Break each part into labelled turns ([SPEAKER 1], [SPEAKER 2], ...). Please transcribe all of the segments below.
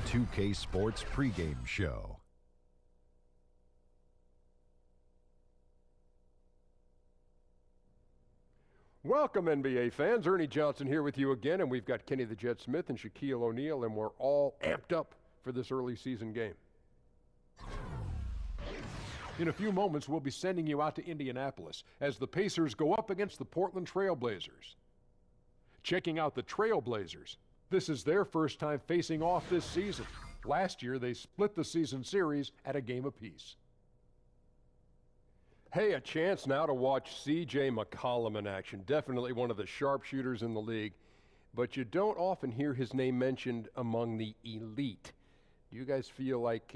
[SPEAKER 1] 2K Sports pregame show.
[SPEAKER 2] Welcome, NBA fans. Ernie Johnson here with you again, and we've got Kenny the Jet Smith and Shaquille O'Neal, and we're all amped up for this early season game. In a few moments, we'll be sending you out to Indianapolis as the Pacers go up against the Portland Trailblazers. Checking out the Trailblazers. This is their first time facing off this season. Last year, they split the season series at a game apiece. Hey, a chance now to watch C.J. McCollum in action. Definitely one of the sharpshooters in the league, but you don't often hear his name mentioned among the elite. Do you guys feel like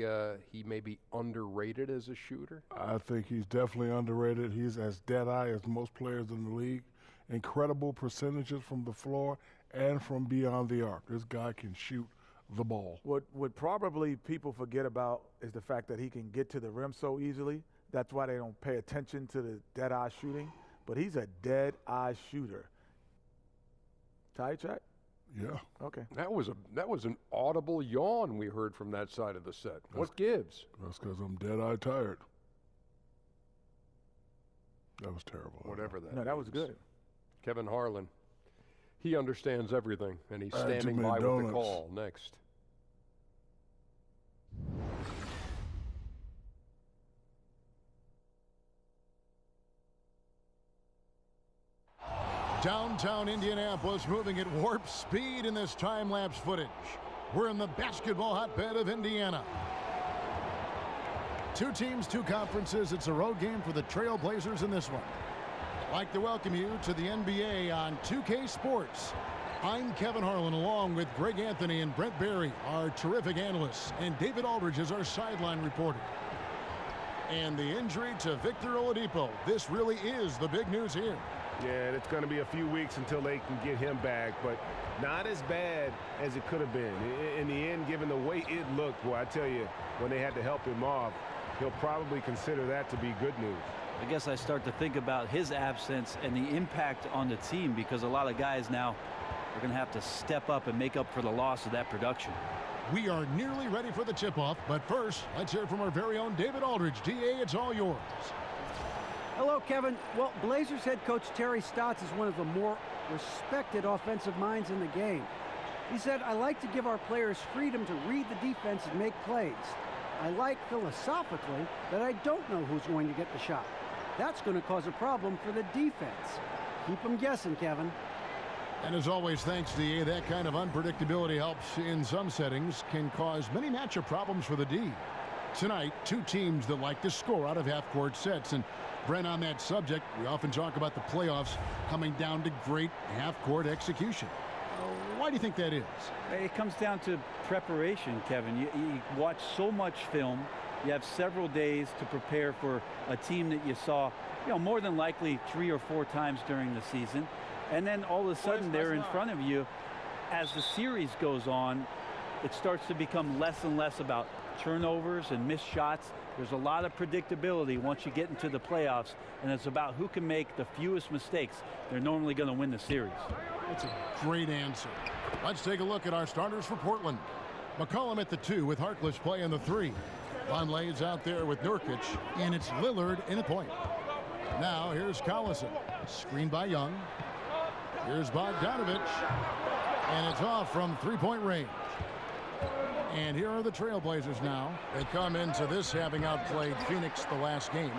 [SPEAKER 2] he may be underrated as a shooter?
[SPEAKER 3] I think he's definitely underrated. He's as dead-eye as most players in the league. Incredible percentages from the floor and from beyond the arc. This guy can shoot the ball.
[SPEAKER 4] What probably people forget about is the fact that he can get to the rim so easily. That's why they don't pay attention to the dead-eye shooting. But he's a dead-eye shooter. Tie check?
[SPEAKER 3] Yeah.
[SPEAKER 4] Okay.
[SPEAKER 2] That was an audible yawn we heard from that side of the set. What gives?
[SPEAKER 3] That's because I'm dead-eye tired. That was terrible.
[SPEAKER 2] Whatever that
[SPEAKER 4] No, that
[SPEAKER 2] means.
[SPEAKER 4] was good.
[SPEAKER 2] Kevin Harlan. He understands everything, and he's standing by with the call. Next.
[SPEAKER 5] Downtown Indianapolis moving at warp speed in this time-lapse footage. We're in the basketball hotbed of Indiana. Two teams, two conferences. It's a road game for the Trailblazers in this one. I'd like to welcome you to the NBA on 2K Sports. I'm Kevin Harlan along with Greg Anthony and Brent Barry, our terrific analysts, and David Aldridge is our sideline reporter. And the injury to Victor Oladipo. This really is the big news here.
[SPEAKER 6] Yeah, it's going to be a few weeks until they can get him back, but not as bad as it could have been. In the end, given the way it looked, well, I tell you, when they had to help him off, he'll probably consider that to be good news.
[SPEAKER 7] I guess I start to think about his absence and the impact on the team, because a lot of guys now are going to have to step up and make up for the loss of that production.
[SPEAKER 5] We are nearly ready for the tip-off, but first, let's hear from our very own David Aldridge. DA, it's all yours.
[SPEAKER 8] Hello, Kevin. Well, Blazers head coach Terry Stotts is one of the more respected offensive minds in the game. He said, "I like to give our players freedom to read the defense and make plays. I like philosophically that I don't know who's going to get the shot. That's going to cause a problem for the defense. Keep them guessing, Kevin."
[SPEAKER 5] And as always, thanks, DA. That kind of unpredictability helps in some settings, can cause many matchup problems for the D. Tonight, two teams that like to score out of half-court sets. And Brent, on that subject, we often talk about the playoffs coming down to great half-court execution. Why do you think that is?
[SPEAKER 7] It comes down to preparation, Kevin. You watch so much film. You have several days to prepare for a team that you saw, more than likely 3 or 4 times during the season. And then all of a sudden they're in front of you. As the series goes on, it starts to become less and less about turnovers and missed shots. There's a lot of predictability once you get into the playoffs, and it's about who can make the fewest mistakes. They're normally going to win the series.
[SPEAKER 5] That's a great answer. Let's take a look at our starters for Portland. McCollum at the 2 with Harkless playing the 3. Vonleh's out there with Nurkic, and it's Lillard in a point. Now here's Collison, screened by Young. Here's Bogdanovich, and it's off from three-point range. And here are the Trailblazers now. They come into this having outplayed Phoenix the last game.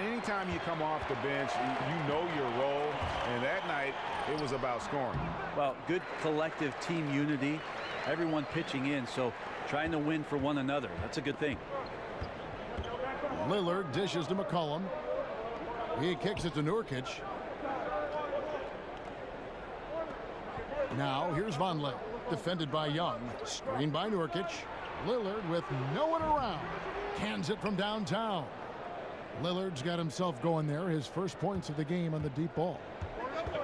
[SPEAKER 6] Anytime you come off the bench, you know your role, and that night it was about scoring.
[SPEAKER 7] Well, good collective team unity, everyone pitching in, so trying to win for one another. That's a good thing.
[SPEAKER 5] Lillard dishes to McCollum. He kicks it to Nurkic. Now here's Vonleh, defended by Young, screened by Nurkic. Lillard with no one around, cans it from downtown. Lillard's got himself going there, his first points of the game on the deep ball.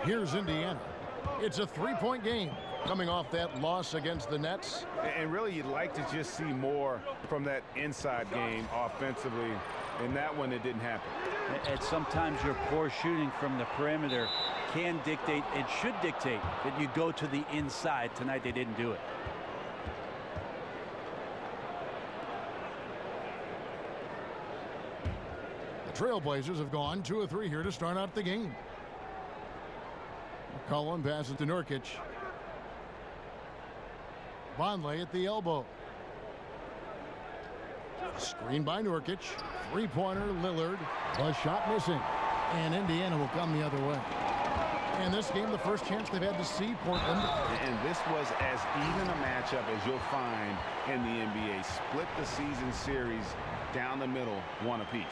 [SPEAKER 5] Here's Indiana. It's a 3-point game coming off that loss against the Nets.
[SPEAKER 6] And really, you'd like to just see more from that inside game offensively. In that one, it didn't happen.
[SPEAKER 7] And sometimes your poor shooting from the perimeter can dictate, it should dictate, that you go to the inside. Tonight they didn't do it.
[SPEAKER 5] Trailblazers have gone 2 of 3 here to start out the game. McCollum passes to Nurkic. Vonleh at the elbow. Screen by Nurkic. Three-pointer, Lillard. The shot missing. And Indiana will come the other way. And this game, the first chance they've had to see Portland.
[SPEAKER 6] And this was as even a matchup as you'll find in the NBA. Split the season series down the middle, one apiece.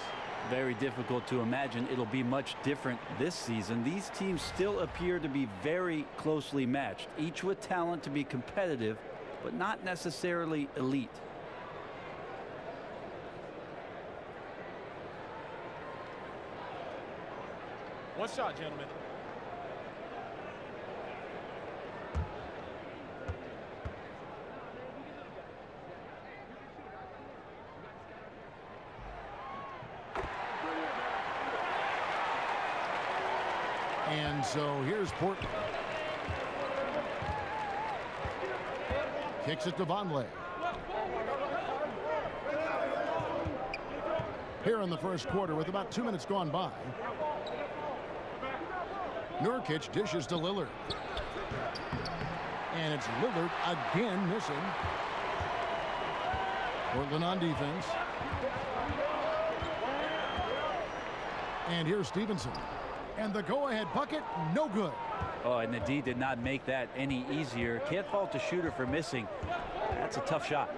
[SPEAKER 7] Very difficult to imagine it'll be much different this season. These teams still appear to be very closely matched, each with talent to be competitive, but not necessarily elite.
[SPEAKER 9] One shot, gentlemen.
[SPEAKER 5] And so here's Portland. Kicks it to Vonleh. Here in the first quarter with about 2 minutes gone by. Nurkic dishes to Lillard. And it's Lillard again missing. Portland on defense. And here's Stevenson. And the go-ahead bucket, no good.
[SPEAKER 7] Oh, and the D did not make that any easier. Can't fault the shooter for missing. That's a tough shot.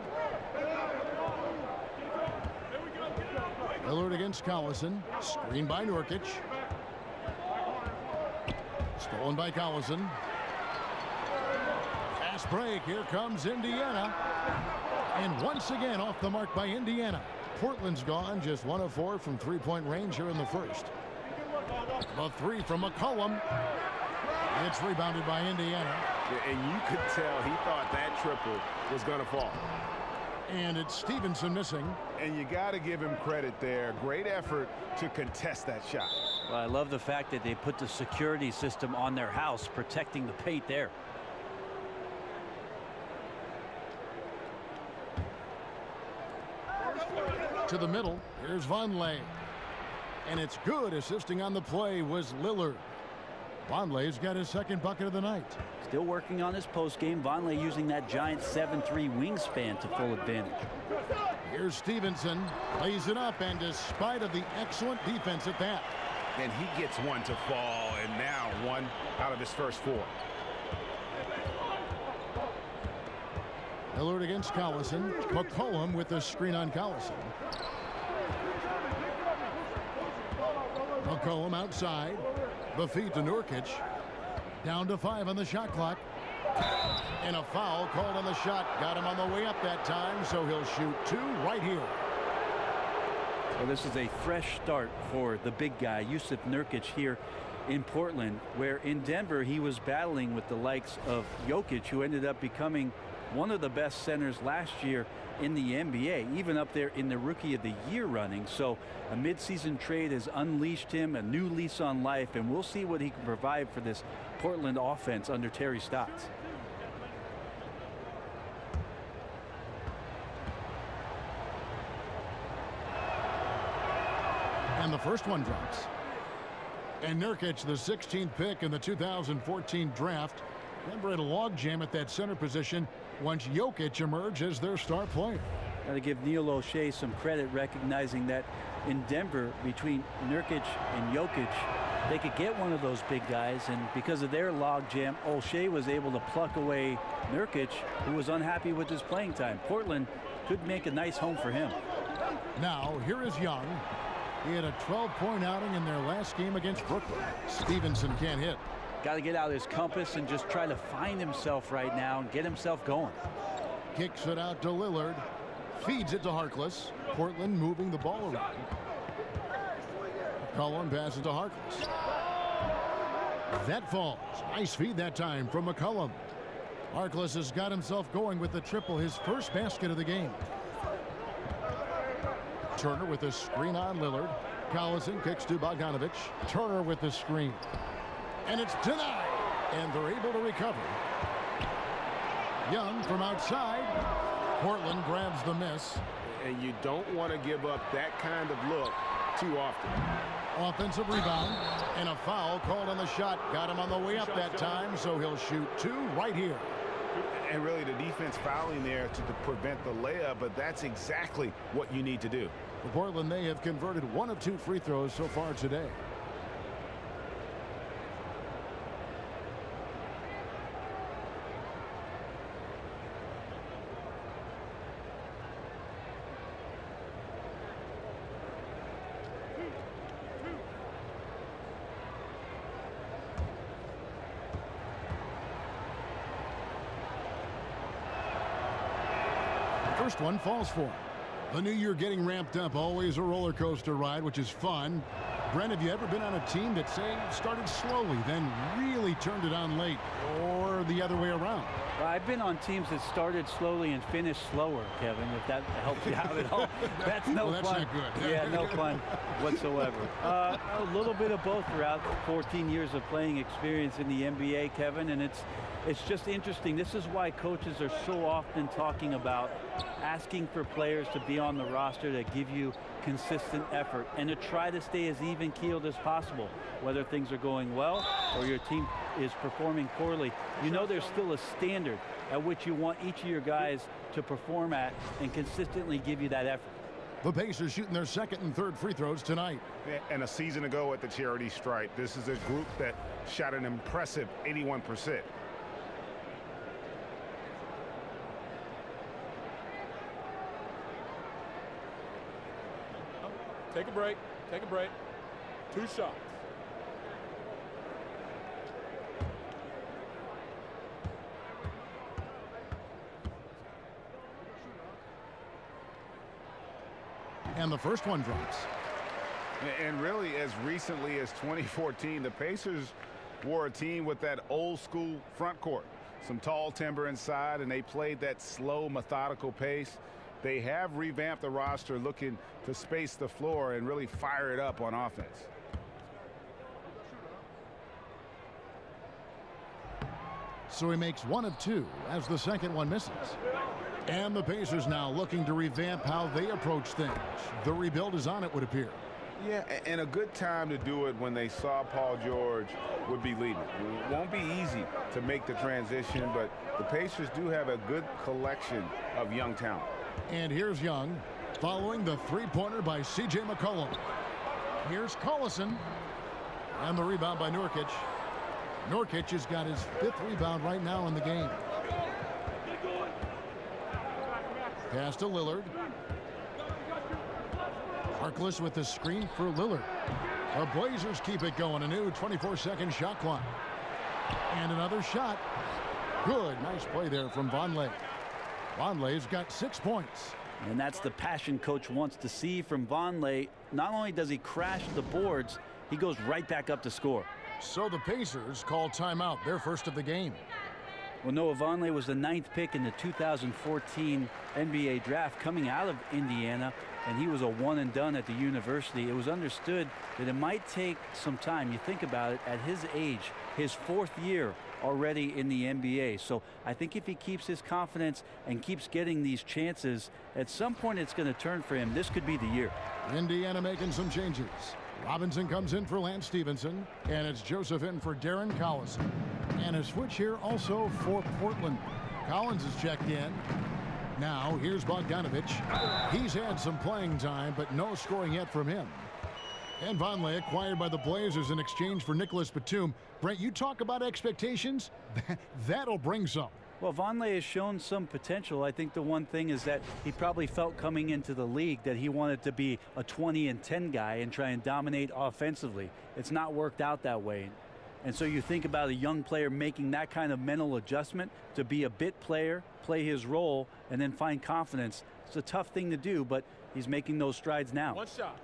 [SPEAKER 5] Lillard against Collison. Screen by Nurkic. Stolen by Collison. Fast break. Here comes Indiana. And once again off the mark by Indiana. Portland's gone just 1 of 4 from three-point range here in the first. The three from McCollum. It's rebounded by Indiana.
[SPEAKER 6] Yeah, and you could tell he thought that triple was going to fall.
[SPEAKER 5] And it's Stevenson missing.
[SPEAKER 6] And you got to give him credit there. Great effort to contest that shot.
[SPEAKER 7] Well, I love the fact that they put the security system on their house, protecting the paint there.
[SPEAKER 5] To the middle. Here's Vonleh. And it's good. Assisting on the play was Lillard. Vonleh's got his second bucket of the night.
[SPEAKER 7] Still working on his post game. Vonleh using that giant 7'3" wingspan to full advantage.
[SPEAKER 5] Here's Stevenson. Plays it up, and despite of the excellent defense at that.
[SPEAKER 6] And he gets one to fall, and now one out of his first 4.
[SPEAKER 5] Lillard against Collison. McCollum with the screen on Collison. McCollum outside. The feed to Nurkic. Down to 5 on the shot clock. And a foul called on the shot. Got him on the way up that time, so he'll shoot 2 right here.
[SPEAKER 7] Well, this is a fresh start for the big guy, Yusuf Nurkic, here in Portland, where in Denver he was battling with the likes of Jokic, who ended up becoming one of the best centers last year in the NBA, even up there in the Rookie of the Year running. So a midseason trade has unleashed him, a new lease on life, and we'll see what he can provide for this Portland offense under Terry Stotts.
[SPEAKER 5] And the first one drops. And Nurkic, the 16th pick in the 2014 draft. Denver had a logjam at that center position once Jokic emerged as their star player.
[SPEAKER 7] Got to give Neil O'Shea some credit, recognizing that in Denver, between Nurkic and Jokic, they could get one of those big guys, and because of their logjam, O'Shea was able to pluck away Nurkic, who was unhappy with his playing time. Portland could make a nice home for him.
[SPEAKER 5] Now, here is Young. He had a 12-point outing in their last game against Brooklyn. Stevenson can't hit.
[SPEAKER 7] Got to get out his compass and just try to find himself right now and get himself going.
[SPEAKER 5] Kicks it out to Lillard. Feeds it to Harkless. Portland moving the ball around. McCollum passes to Harkless. That falls. Nice feed that time from McCollum. Harkless has got himself going with the triple, his first basket of the game. Turner with the screen on Lillard. Collison kicks to Bogdanovic. Turner with the screen. And it's denied. And they're able to recover. Young from outside. Portland grabs the miss.
[SPEAKER 6] And you don't want to give up that kind of look too often.
[SPEAKER 5] Offensive rebound and a foul called on the shot. Got him on the way up that time, so he'll shoot 2 right here.
[SPEAKER 6] And really the defense fouling there to prevent the layup, but that's exactly what you need to do.
[SPEAKER 5] For Portland, they have converted 1 of 2 free throws so far today. First one falls for him. The new year getting ramped up, always a roller coaster ride, which is fun. Brent, have you ever been on a team that, say, started slowly, then really turned it on late, or the other way around?
[SPEAKER 7] Well, I've been on teams that started slowly and finished slower, Kevin, if that helps you out at all. That's no
[SPEAKER 5] well, that's
[SPEAKER 7] fun.
[SPEAKER 5] Not good.
[SPEAKER 7] Yeah, no fun whatsoever. A little bit of both throughout 14 years of playing experience in the NBA, Kevin, and it's just interesting. This is why coaches are so often talking about asking for players to be on the roster that give you consistent effort and to try to stay as even-keeled as possible, whether things are going well or your team is performing poorly. You know there's still a standard at which you want each of your guys to perform at and consistently give you that effort.
[SPEAKER 5] The Pacers shooting their second and third free throws tonight.
[SPEAKER 6] And a season ago at the charity stripe, this is a group that shot an impressive 81%.
[SPEAKER 9] Take a break. Take a break. 2 shots.
[SPEAKER 5] And the first one drops.
[SPEAKER 6] And really, as recently as 2014, the Pacers were a team with that old school front court. Some tall timber inside, and they played that slow, methodical pace. They have revamped the roster, looking to space the floor and really fire it up on offense.
[SPEAKER 5] So he makes 1 of 2 as the second one misses. And the Pacers now looking to revamp how they approach things. The rebuild is on, it would appear.
[SPEAKER 6] Yeah, and a good time to do it when they saw Paul George would be leaving. It won't be easy to make the transition, but the Pacers do have a good collection of young talent.
[SPEAKER 5] And here's Young, following the three-pointer by C.J. McCollum. Here's Collison, and the rebound by Nurkic. Nurkic has got his 5th rebound right now in the game. Pass to Lillard. Harkless with the screen for Lillard. The Blazers keep it going. A new 24-second shot clock. And another shot. Good. Nice play there from Vonleh. Vonleh's got 6 points.
[SPEAKER 7] And that's the passion coach wants to see from Vonleh. Not only does he crash the boards, he goes right back up to score.
[SPEAKER 5] So the Pacers call timeout, their first of the game.
[SPEAKER 7] Well, Noah Vonleh was the 9th pick in the 2014 NBA draft coming out of Indiana, and he was a one and done at the university. It was understood that it might take some time. You think about it, at his age, his 4th year already in the NBA. So I think if he keeps his confidence and keeps getting these chances, at some point it's going to turn for him. This could be the year.
[SPEAKER 5] Indiana making some changes. Robinson comes in for Lance Stevenson, and it's Joseph in for Darren Collison. And a switch here also for Portland. Collins is checked in. Now here's Bogdanovich. He's had some playing time, but no scoring yet from him. And Vonleh acquired by the Blazers in exchange for Nicholas Batum. Brent, you talk about expectations. That'll bring some.
[SPEAKER 7] Well, Vonleh has shown some potential. I think the one thing is that he probably felt coming into the league that he wanted to be a 20-10 guy and try and dominate offensively. It's not worked out that way. And so you think about a young player making that kind of mental adjustment to be a bit player, play his role, and then find confidence. It's a tough thing to do, but he's making those strides now.
[SPEAKER 9] 1 shot.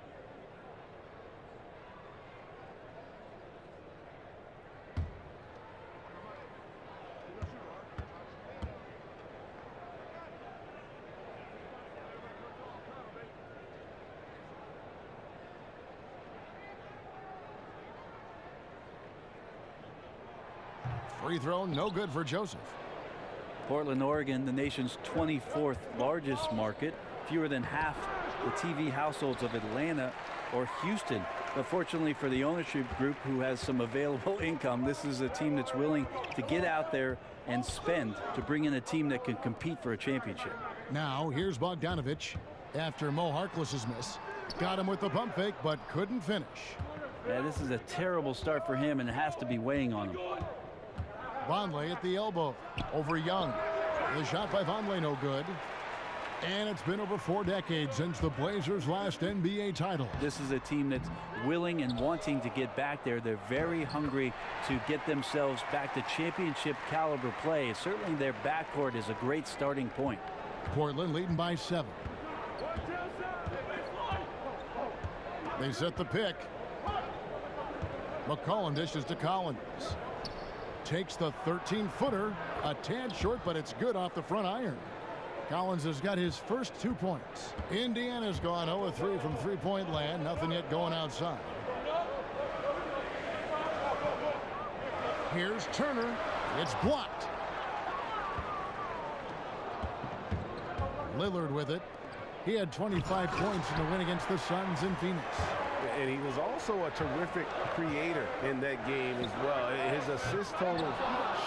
[SPEAKER 5] Free throw, no good for Joseph.
[SPEAKER 7] Portland, Oregon, the nation's 24th largest market, fewer than half the TV households of Atlanta. or Houston. But fortunately for the ownership group who has some available income, this is a team that's willing to get out there and spend to bring in a team that can compete for a championship.
[SPEAKER 5] Now here's Bogdanovich after Mo Harkless's miss. Got him with the pump fake, but couldn't finish.
[SPEAKER 7] Yeah, this is a terrible start for him, and it has to be weighing on him.
[SPEAKER 5] Vonleh at the elbow over Young. The shot by Vonleh no good. And it's been over 4 decades since the Blazers' last NBA title.
[SPEAKER 7] This is a team that's willing and wanting to get back there. They're very hungry to get themselves back to championship caliber play. Certainly their backcourt is a great starting point.
[SPEAKER 5] Portland leading by 7. They set the pick. McCollum dishes to Collins. Takes the 13-footer. A tad short, but it's good off the front iron. Collins has got his first 2 points. Indiana's gone 0-3 from three-point land. Nothing yet going outside. Here's Turner. It's blocked. Lillard with it. He had 25 points in the win against the Suns in Phoenix.
[SPEAKER 6] And he was also a terrific creator in that game as well. His assist totals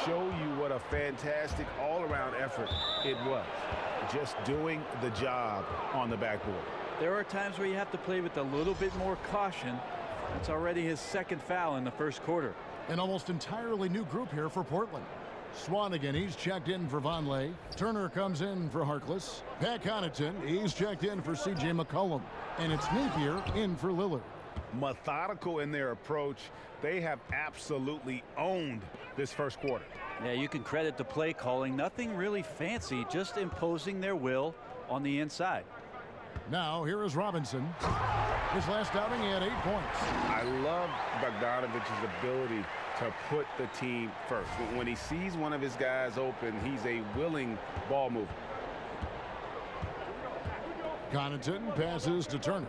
[SPEAKER 6] show you what a fantastic all-around effort it was. Just doing the job on the backboard.
[SPEAKER 7] There are times where you have to play with a little bit more caution. It's already his 2nd foul in the 1st quarter.
[SPEAKER 5] An almost entirely new group here for Portland. Swanigan, he's checked in for Vonleh. Turner comes in for Harkless. Pat Connaughton, he's checked in for C.J. McCollum. And it's Napier in for Lillard.
[SPEAKER 6] Methodical in their approach. They have absolutely owned this 1st quarter.
[SPEAKER 7] Yeah, you can credit the play calling. Nothing really fancy, just imposing their will on the inside.
[SPEAKER 5] Now, here is Robinson. His last outing, he had 8 points.
[SPEAKER 6] I love Bogdanovich's ability to put the team first. When he sees one of his guys open, he's a willing ball mover.
[SPEAKER 5] Connaughton passes to Turner.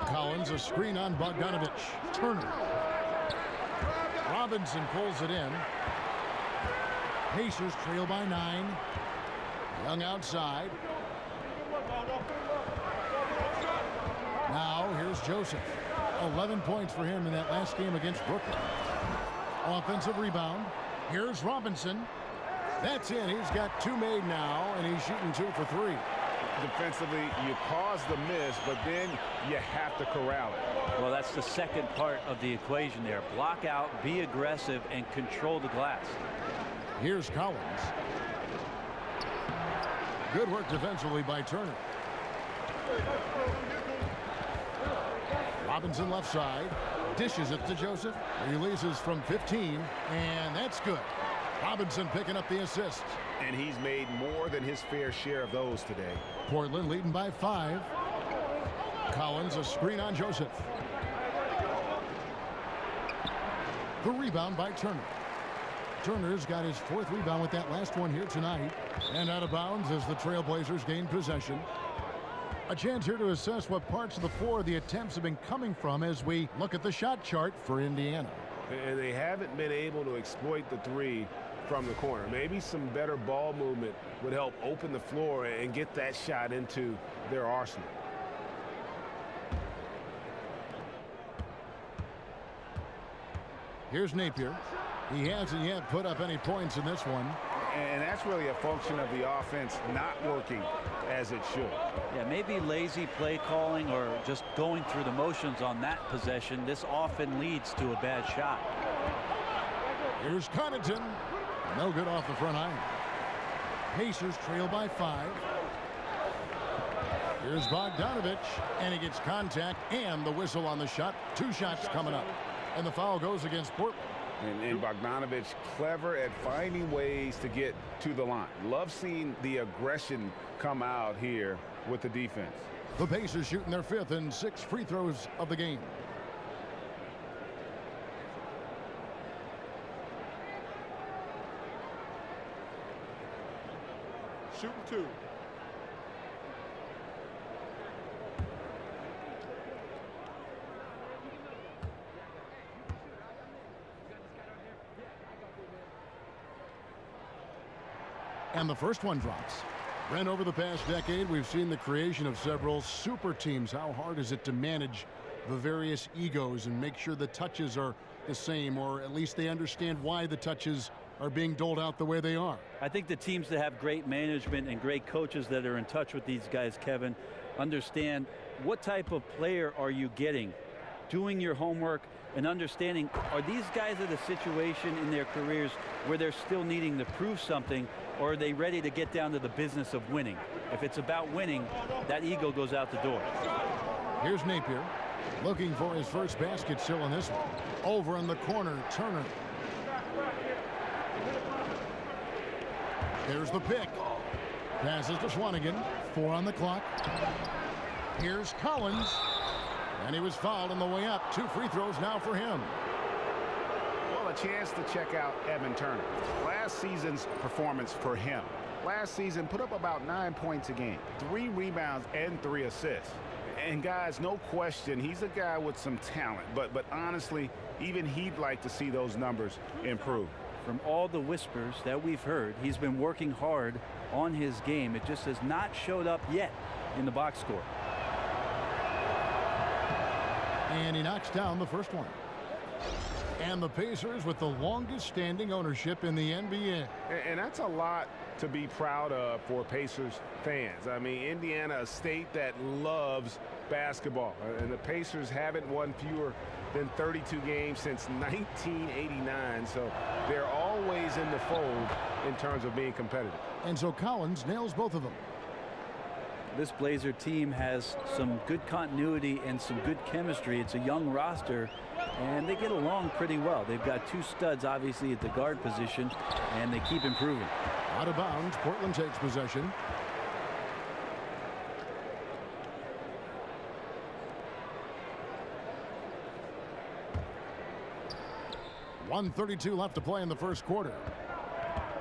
[SPEAKER 5] Collins, a screen on Bogdanovich. Turner. Robinson pulls it in. Pacers trail by 9. Young outside. Now here's Joseph. 11 points for him in that last game against Brooklyn. Offensive rebound. Here's Robinson. That's in. He's got 2 made now, and he's shooting 2 for 3.
[SPEAKER 6] Defensively, you cause the miss, but then you have to corral it.
[SPEAKER 7] Well, that's the 2nd part of the equation there. Block out, be aggressive, and control the glass.
[SPEAKER 5] Here's Collins. Good work defensively by Turner. Robinson left side. Dishes it to Joseph. Releases from 15, and that's good. Robinson picking up the assist.
[SPEAKER 6] And he's made more than his fair share of those today.
[SPEAKER 5] Portland leading by 5. Collins, a screen on Joseph. The rebound by Turner. Turner's got his 4th rebound with that last one here tonight. And out of bounds as the Trailblazers gain possession. A chance here to assess what parts of the floor the attempts have been coming from as we look at the shot chart for Indiana.
[SPEAKER 6] And they haven't been able to exploit the 3 from the corner. Maybe some better ball movement would help open the floor and get that shot into their arsenal.
[SPEAKER 5] Here's Napier. He hasn't yet put up any points in this one.
[SPEAKER 6] And that's really a function of the offense not working as it should.
[SPEAKER 7] Yeah, maybe lazy play calling or just going through the motions on that possession. This often leads to a bad shot.
[SPEAKER 5] Here's Connaughton. No good off the front iron. Pacers trail by 5. Here's Bogdanovich, and he gets contact and the whistle on the shot. 2 shots coming up. And the foul goes against Portland.
[SPEAKER 6] And Bogdanovich clever at finding ways to get to the line. Love seeing the aggression come out here with the defense.
[SPEAKER 5] The Pacers shooting their 5th and 6th free throws of the game.
[SPEAKER 9] Shooting 2.
[SPEAKER 5] And the first one drops. Brent, over the past decade, we've seen the creation of several super teams. How hard is it to manage the various egos and make sure the touches are the same, or at least they understand why the touches are being doled out the way they are?
[SPEAKER 7] I think the teams that have great management and great coaches that are in touch with these guys, Kevin, understand what type of player are you getting, doing your homework, and understanding, are these guys at a situation in their careers where they're still needing to prove something, or are they ready to get down to the business of winning? If it's about winning, that ego goes out the door.
[SPEAKER 5] Here's Napier, looking for his first basket still in this one. Over in the corner, Turner. There's the pick. Passes to Swanigan. 4 on the clock. Here's Collins. And he was fouled on the way up. 2 free throws now for him.
[SPEAKER 10] Well, a chance to check out Evan Turner. Last season's performance for him. Last season put up about 9 points a game, 3 rebounds and 3 assists. And guys, no question, he's a guy with some talent. But honestly, even he'd like to see those numbers improve.
[SPEAKER 7] From all the whispers that we've heard, he's been working hard on his game. It just has not showed up yet in the box score.
[SPEAKER 5] And he knocks down the first one. And the Pacers with the longest standing ownership in the NBA.
[SPEAKER 6] And that's a lot to be proud of for Pacers fans. I mean, Indiana, a state that loves basketball. And the Pacers haven't won fewer than 32 games since 1989. So they're always in the fold in terms of being competitive.
[SPEAKER 5] And so Collins nails both of them.
[SPEAKER 7] This Blazer team has some good continuity and some good chemistry. It's a young roster, and they get along pretty well. They've got 2 studs, obviously, at the guard position, and they keep improving.
[SPEAKER 5] Out of bounds, Portland takes possession. .132 left to play in the first quarter.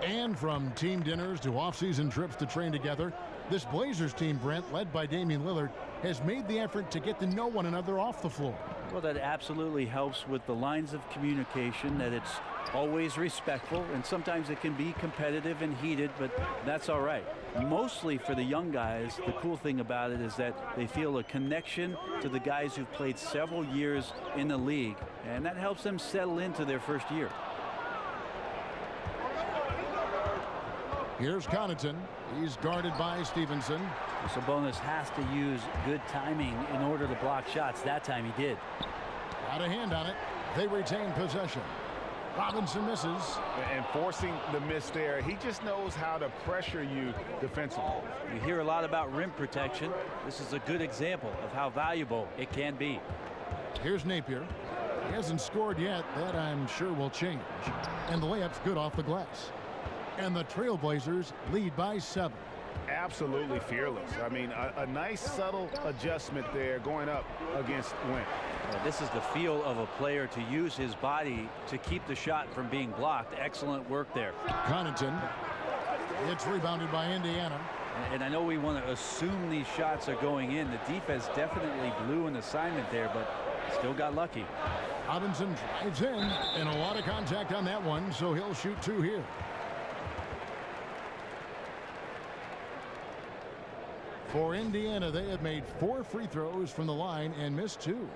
[SPEAKER 5] And from team dinners to off-season trips to train together, this Blazers team, Brent, led by Damian Lillard, has made the effort to get to know one another off the floor.
[SPEAKER 7] Well, that absolutely helps with the lines of communication, that it's always respectful, and sometimes it can be competitive and heated, but that's all right. Mostly for the young guys, the cool thing about it is that they feel a connection to the guys who've played several years in the league, and that helps them settle into their first year.
[SPEAKER 5] Here's Connaughton. He's guarded by Stevenson.
[SPEAKER 7] Sabonis has to use good timing in order to block shots. That time he did.
[SPEAKER 5] Out of hand on it. They retain possession. Robinson misses.
[SPEAKER 10] And forcing the miss there, he just knows how to pressure you defensively.
[SPEAKER 7] You hear a lot about rim protection. This is a good example of how valuable it can be.
[SPEAKER 5] Here's Napier. He hasn't scored yet. That, I'm sure, will change. And the layup's good off the glass. And the Trailblazers lead by 7.
[SPEAKER 10] Absolutely fearless. I mean, a nice subtle adjustment there going up against Wynn.
[SPEAKER 7] This is the feel of a player to use his body to keep the shot from being blocked. Excellent work there.
[SPEAKER 5] Connaughton. It's rebounded by Indiana.
[SPEAKER 7] And I know we want to assume these shots are going in. The defense definitely blew an assignment there, but still got lucky.
[SPEAKER 5] Robinson drives in, and a lot of contact on that one, so he'll shoot 2 here. For Indiana, they have made 4 free throws from the line and missed 2.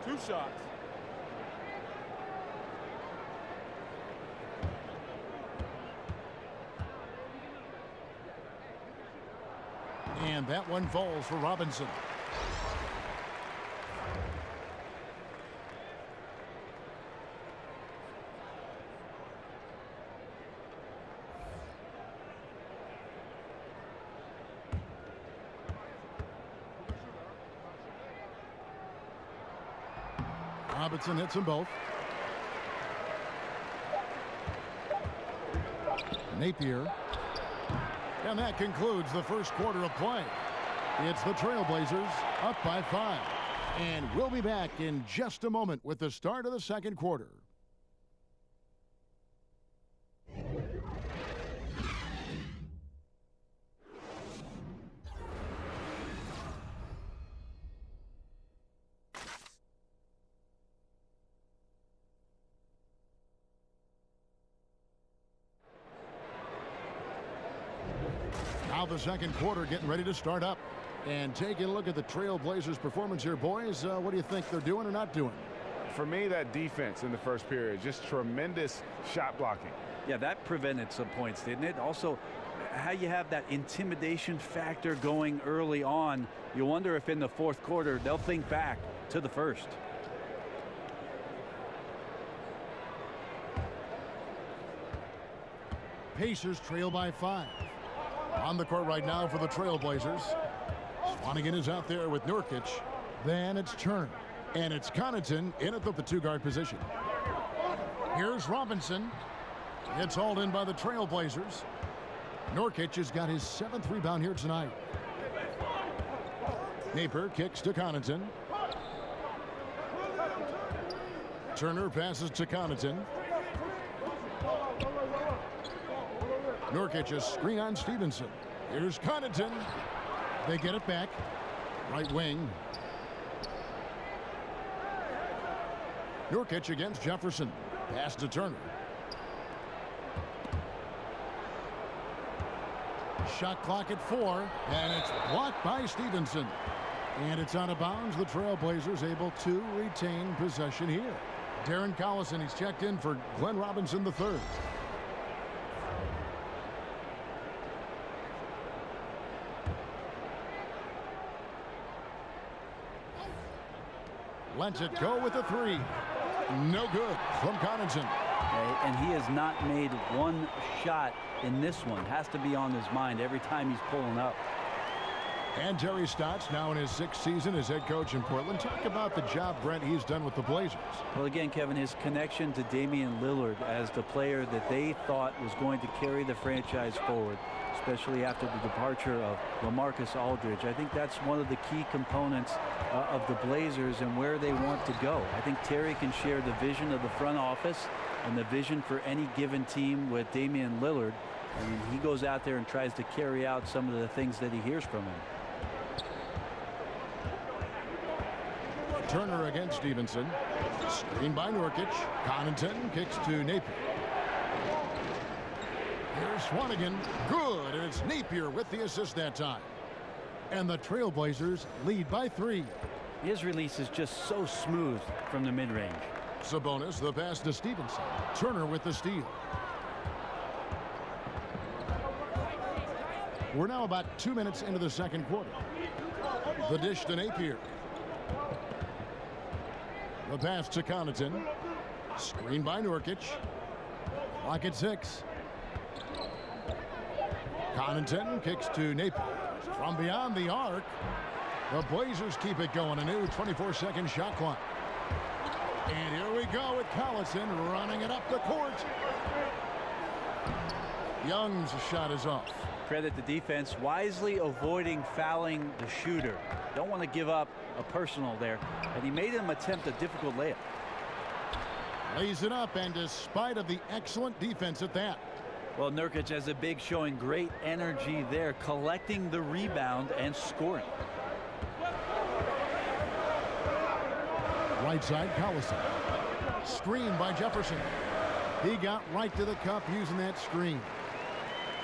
[SPEAKER 9] Two shots.
[SPEAKER 5] And that one falls for Robinson. Robinson hits them both. Napier. And that concludes the first quarter of play. It's the Trailblazers up by 5. And we'll be back in just a moment with the start of the second quarter. Now the second quarter getting ready to start up. And taking a look at the Trailblazers' performance here, boys. What do you think they're doing or not doing?
[SPEAKER 6] For me, that defense in the first period, just tremendous shot blocking.
[SPEAKER 7] Yeah, that prevented some points, didn't it? Also, how you have that intimidation factor going early on. You wonder if in the fourth quarter they'll think back to the first.
[SPEAKER 5] Pacers trail by 5. On the court right now for the Trailblazers. Swanigan is out there with Nurkic. Then it's Turner. And it's Connaughton in at the 2-guard position. Here's Robinson. It's hauled in by the Trailblazers. Nurkic has got his 7th rebound here tonight. Napier kicks to Connaughton. Turner passes to Connaughton. Nurkic a screen on Stevenson. Here's Connaughton. They get it back. Right wing. Nurkic against Jefferson. Pass to Turner. Shot clock at 4, and it's blocked by Stevenson. And it's out of bounds. The Trailblazers able to retain possession here. Darren Collison, he's checked in for Glenn Robinson III. Lets it go with a 3. No good from Connaughton.
[SPEAKER 7] And he has not made one shot in this one. Has to be on his mind every time he's pulling up.
[SPEAKER 5] And Terry Stotts now in his 6th season as head coach in Portland. Talk about the job, Brent, he's done with the Blazers.
[SPEAKER 7] Well, again, Kevin, his connection to Damian Lillard as the player that they thought was going to carry the franchise forward, especially after the departure of LaMarcus Aldridge. I think that's one of the key components of the Blazers and where they want to go. I think Terry can share the vision of the front office and the vision for any given team with Damian Lillard. And he goes out there and tries to carry out some of the things that he hears from him.
[SPEAKER 5] Turner against Stevenson. Screen by Nurkic. Connaughton kicks to Napier. Here's Swanigan. Good. And it's Napier with the assist that time. And the Trailblazers lead by 3.
[SPEAKER 7] His release is just so smooth from the mid-range.
[SPEAKER 5] Sabonis, the pass to Stevenson. Turner with the steal. We're now about 2 minutes into the second quarter. The dish to Napier. The pass to Connaughton. Screen by Nurkic. Clock at 6. Connaughton kicks to Napier. From beyond the arc. The Blazers keep it going. A new 24-second shot clock. And here we go with Collison running it up the court. Young's shot is off.
[SPEAKER 7] Credit the defense, wisely avoiding fouling the shooter. Don't want to give up a personal there. And he made him attempt a difficult layup.
[SPEAKER 5] Lays it up, and despite of the excellent defense at that.
[SPEAKER 7] Well, Nurkic has a big showing great energy there, collecting the rebound and scoring.
[SPEAKER 5] Right side, Collison. Screen by Jefferson. He got right to the cup using that screen.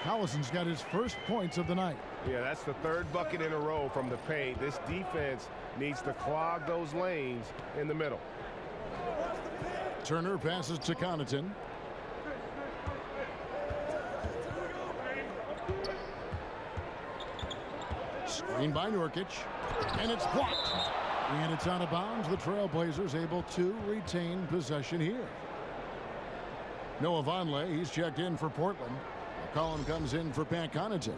[SPEAKER 5] Collison's got his first points of the night.
[SPEAKER 6] Yeah, that's the 3rd bucket in a row from the paint. This defense needs to clog those lanes in the middle.
[SPEAKER 5] Turner passes to Connaughton. Screen by Nurkic. And it's blocked. And it's out of bounds. The Trailblazers able to retain possession here. Noah Vonleh, he's checked in for Portland. McCollum comes in for Pat Connaughton.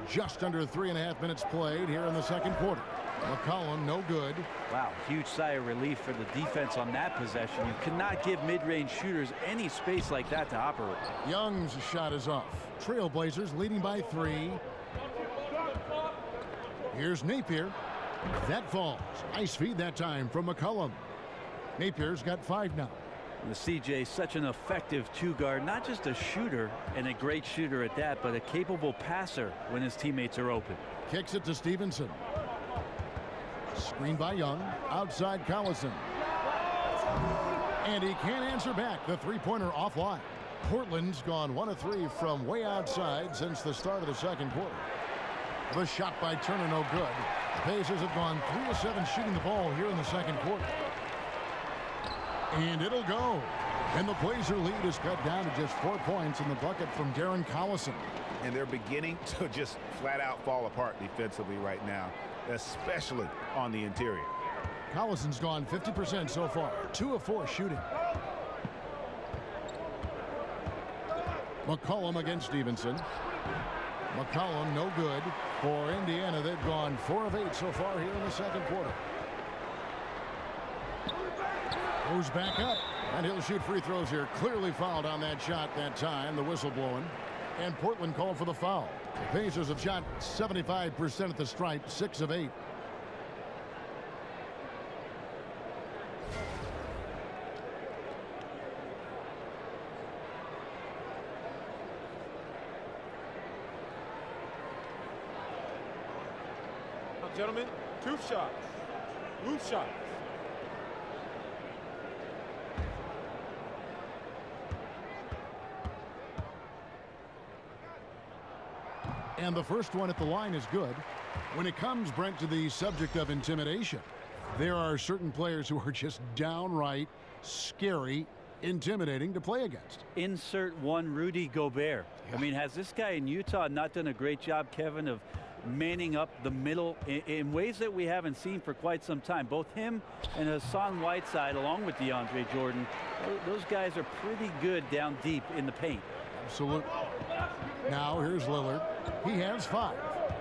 [SPEAKER 5] Just under 3.5 minutes played here in the second quarter. McCollum no good.
[SPEAKER 7] Wow, huge sigh of relief for the defense on that possession. You cannot give mid-range shooters any space like that to operate.
[SPEAKER 5] Young's shot is off. Trailblazers leading by 3. Here's Napier. That falls. Nice feed that time from McCollum. Napier's got 5 now.
[SPEAKER 7] The CJ, such an effective two-guard, not just a shooter and a great shooter at that, but a capable passer when his teammates are open.
[SPEAKER 5] Kicks it to Stevenson. Screen by Young. Outside Collison. And he can't answer back. The three-pointer offline. Portland's gone 1 of 3 from way outside since the start of the second quarter. The shot by Turner no good. The Pacers have gone 3 of 7 shooting the ball here in the second quarter. And it'll go. And the Blazer lead is cut down to just 4 points in the bucket from Darren Collison.
[SPEAKER 10] And they're beginning to just flat out fall apart defensively right now, especially on the interior.
[SPEAKER 5] Collison's gone 50% so far. 2 of 4 shooting. McCollum against Stevenson. McCollum no good for Indiana. They've gone 4 of 8 so far here in the second quarter. Goes back up, and he'll shoot free throws here. Clearly fouled on that shot that time. The whistle blowing. And Portland called for the foul. The Pacers have shot 75% at the stripe, 6 of 8.
[SPEAKER 9] Gentlemen, 2 shots. Loose shots.
[SPEAKER 5] And the first one at the line is good. When it comes, Brent, to the subject of intimidation, there are certain players who are just downright scary, intimidating to play against.
[SPEAKER 7] Insert one Rudy Gobert. I mean, has this guy in Utah not done a great job, Kevin, of manning up the middle in ways that we haven't seen for quite some time? Both him and Hassan Whiteside, along with DeAndre Jordan, those guys are pretty good down deep in the paint.
[SPEAKER 5] Absolutely. Now here's Lillard. He has 5.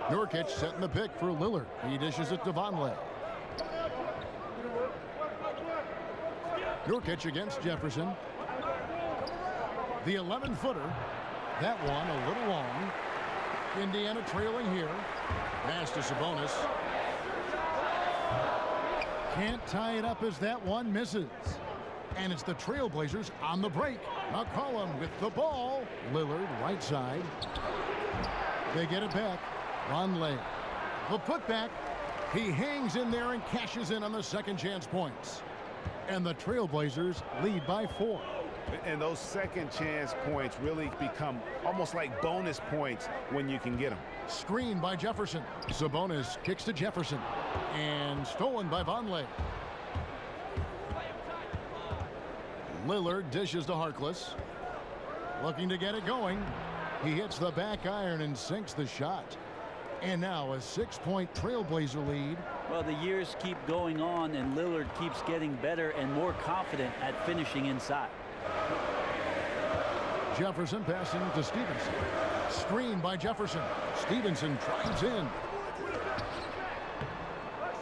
[SPEAKER 5] Nurkic setting the pick for Lillard. He dishes it to Vonleh. Nurkic against Jefferson. The 11-footer. That one a little long. Indiana trailing here. Pass to Sabonis. Can't tie it up as that one misses. And it's the Trailblazers on the break. McCollum with the ball. Lillard right side. They get it back. Vonleh. The putback. He hangs in there and cashes in on the second chance points. And the Trailblazers lead by 4.
[SPEAKER 10] And those second chance points really become almost like bonus points when you can get them.
[SPEAKER 5] Screen by Jefferson. Sabonis kicks to Jefferson. And stolen by Vonleh. Lillard dishes to Harkless. Looking to get it going. He hits the back iron and sinks the shot. And now a 6-point Trailblazer lead.
[SPEAKER 7] Well, the years keep going on, and Lillard keeps getting better and more confident at finishing inside.
[SPEAKER 5] Jefferson passing to Stevenson. Screen by Jefferson. Stevenson drives in.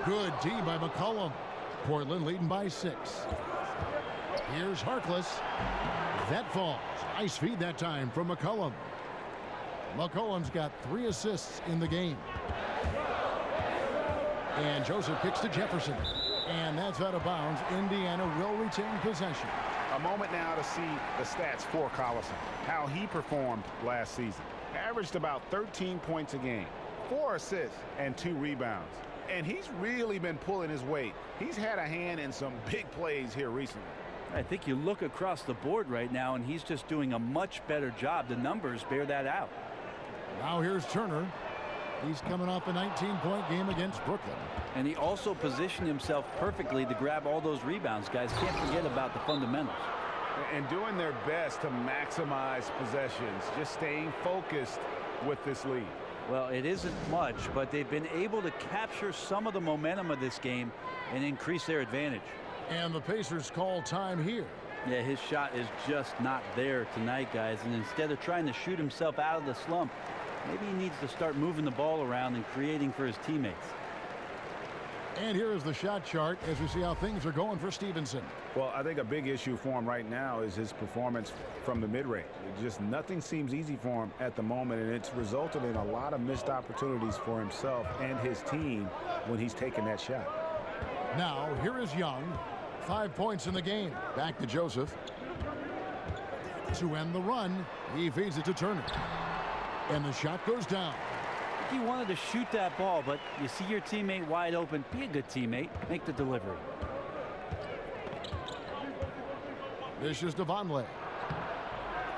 [SPEAKER 5] Good D by McCollum. Portland leading by 6. Here's Harkless. That falls. Nice feed that time from McCollum. McCollum's got 3 assists in the game. And Joseph kicks to Jefferson. And that's out of bounds. Indiana will retain possession.
[SPEAKER 10] A moment now to see the stats for Collison. How he performed last season. Averaged about 13 points a game, 4 assists, and 2 rebounds. And he's really been pulling his weight. He's had a hand in some big plays here recently.
[SPEAKER 7] I think you look across the board right now, and he's just doing a much better job. The numbers bear that out.
[SPEAKER 5] Now here's Turner. He's coming off a 19-point game against Brooklyn.
[SPEAKER 7] And he also positioned himself perfectly to grab all those rebounds. Guys, can't forget about the fundamentals.
[SPEAKER 10] And doing their best to maximize possessions, just staying focused with this lead.
[SPEAKER 7] Well, it isn't much, but they've been able to capture some of the momentum of this game and increase their advantage.
[SPEAKER 5] And the Pacers call time here.
[SPEAKER 7] Yeah, his shot is just not there tonight, guys. And instead of trying to shoot himself out of the slump, maybe he needs to start moving the ball around and creating for his teammates.
[SPEAKER 5] And here is the shot chart as we see how things are going for Stevenson.
[SPEAKER 10] Well, I think a big issue for him right now is his performance from the mid-range. Just nothing seems easy for him at the moment, and it's resulted in a lot of missed opportunities for himself and his team when he's taking that shot.
[SPEAKER 5] Now, here is Young. 5 points in the game. Back to Joseph. To end the run, he feeds it to Turner. And the shot goes down.
[SPEAKER 7] He wanted to shoot that ball, but you see your teammate wide open. Be a good teammate. Make the delivery.
[SPEAKER 5] This is Devonley.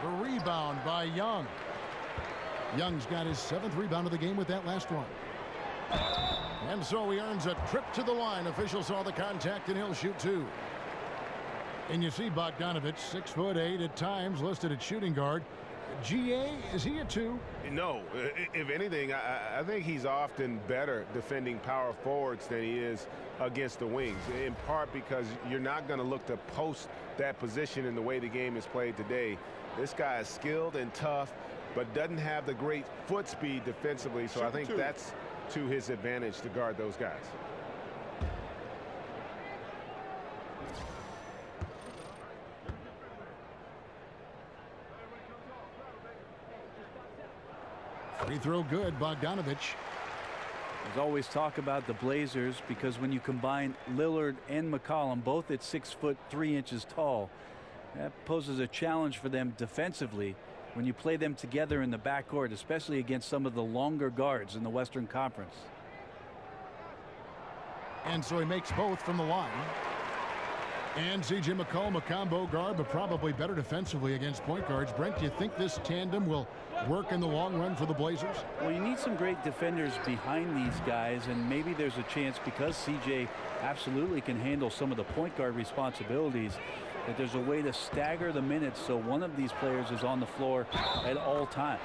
[SPEAKER 5] The rebound by Young. Young's got his 7th rebound of the game with that last one. And so he earns a trip to the line. Officials saw the contact, and he'll shoot 2. And you see Bogdanovich, 6'8" at times, listed at shooting guard. GA, is he a 2?
[SPEAKER 6] No. If anything, I think he's often better defending power forwards than he is against the wings, in part because you're not going to look to post that position in the way the game is played today. This guy is skilled and tough, but doesn't have the great foot speed defensively, so I think that's to his advantage to guard those guys.
[SPEAKER 5] Free throw good, Bogdanovich.
[SPEAKER 7] There's always talk about the Blazers because when you combine Lillard and McCollum, both at 6'3" tall, that poses a challenge for them defensively when you play them together in the backcourt, especially against some of the longer guards in the Western Conference.
[SPEAKER 5] And so he makes both from the line. And C.J. McCollum, a combo guard, but probably better defensively against point guards. Brent, do you think this tandem will work in the long run for the Blazers?
[SPEAKER 7] Well, you need some great defenders behind these guys, and maybe there's a chance because C.J. absolutely can handle some of the point guard responsibilities, that there's a way to stagger the minutes so one of these players is on the floor at all times.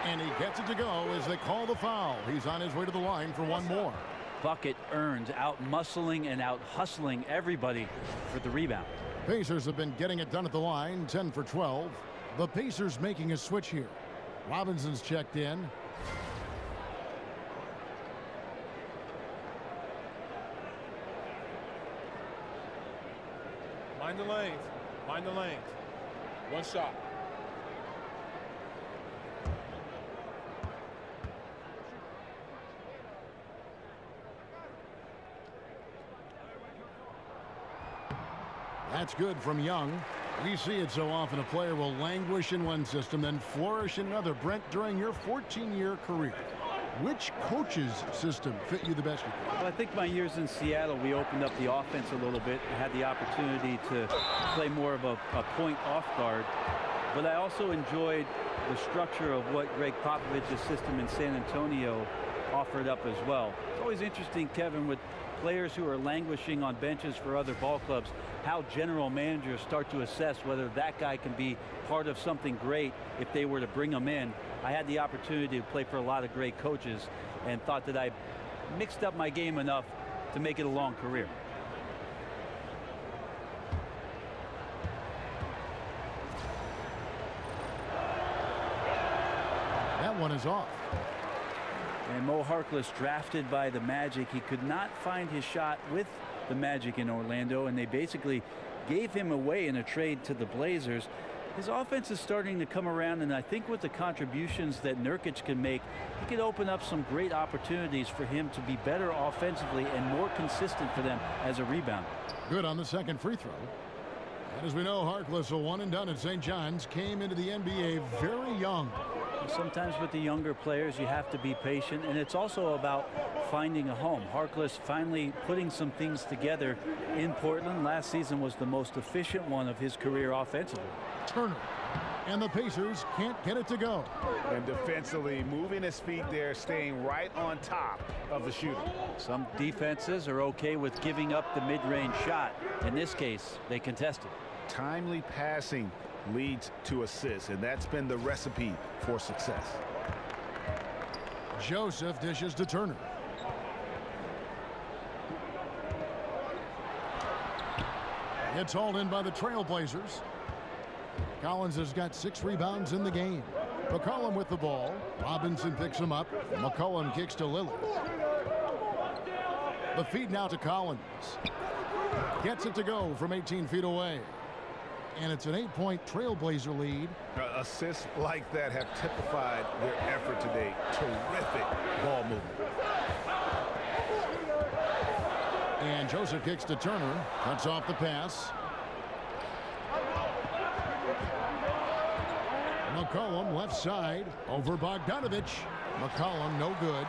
[SPEAKER 5] And he gets it to go as they call the foul. He's on his way to the line for one more.
[SPEAKER 7] Bucket earned, out-muscling and out-hustling everybody for the rebound.
[SPEAKER 5] Pacers have been getting it done at the line, 10 for 12. The Pacers making a switch here. Robinson's checked in.
[SPEAKER 9] Mind the lanes. Mind the lanes. One shot.
[SPEAKER 5] That's good from Young. We see it so often. A player will languish in one system, then flourish in another. Brent, during your 14-year career, which coach's system fit you the best?
[SPEAKER 7] Well, I think my years in Seattle, we opened up the offense a little bit. I had the opportunity to play more of a point off guard. But I also enjoyed the structure of what Greg Popovich's system in San Antonio offered up as well. It's always interesting, Kevin, with players who are languishing on benches for other ball clubs, how general managers start to assess whether that guy can be part of something great if they were to bring him in. I had the opportunity to play for a lot of great coaches and thought that I mixed up my game enough to make it a long career.
[SPEAKER 5] That one is off.
[SPEAKER 7] And Mo Harkless, drafted by the Magic, he could not find his shot with the Magic in Orlando, and they basically gave him away in a trade to the Blazers. His offense is starting to come around, and I think with the contributions that Nurkic can make, he could open up some great opportunities for him to be better offensively and more consistent for them as a rebounder.
[SPEAKER 5] Good on the second free throw. And as we know, Harkless, a one and done at St. John's, came into the NBA very young.
[SPEAKER 7] Sometimes with the younger players, you have to be patient, and it's also about finding a home. Harkless finally putting some things together in Portland. Last season was the most efficient one of his career offensively.
[SPEAKER 5] Turner, and the Pacers can't get it to go.
[SPEAKER 10] And defensively, moving his feet there, staying right on top of the shooter.
[SPEAKER 7] Some defenses are okay with giving up the mid-range shot. In this case, they contested.
[SPEAKER 10] Timely passing leads to assists, and that's been the recipe for success.
[SPEAKER 5] Joseph dishes to Turner. It's hauled in by the Trailblazers. Collins has got 6 rebounds in the game. McCollum with the ball. Robinson picks him up. McCollum kicks to Lillard. The feed now to Collins. Gets it to go from 18 feet away. And it's an 8-point Trailblazer lead.
[SPEAKER 10] Assists like that have typified their effort today. Terrific ball movement.
[SPEAKER 5] And Joseph kicks to Turner. Cuts off the pass. McCollum left side over Bogdanovich. McCollum no good.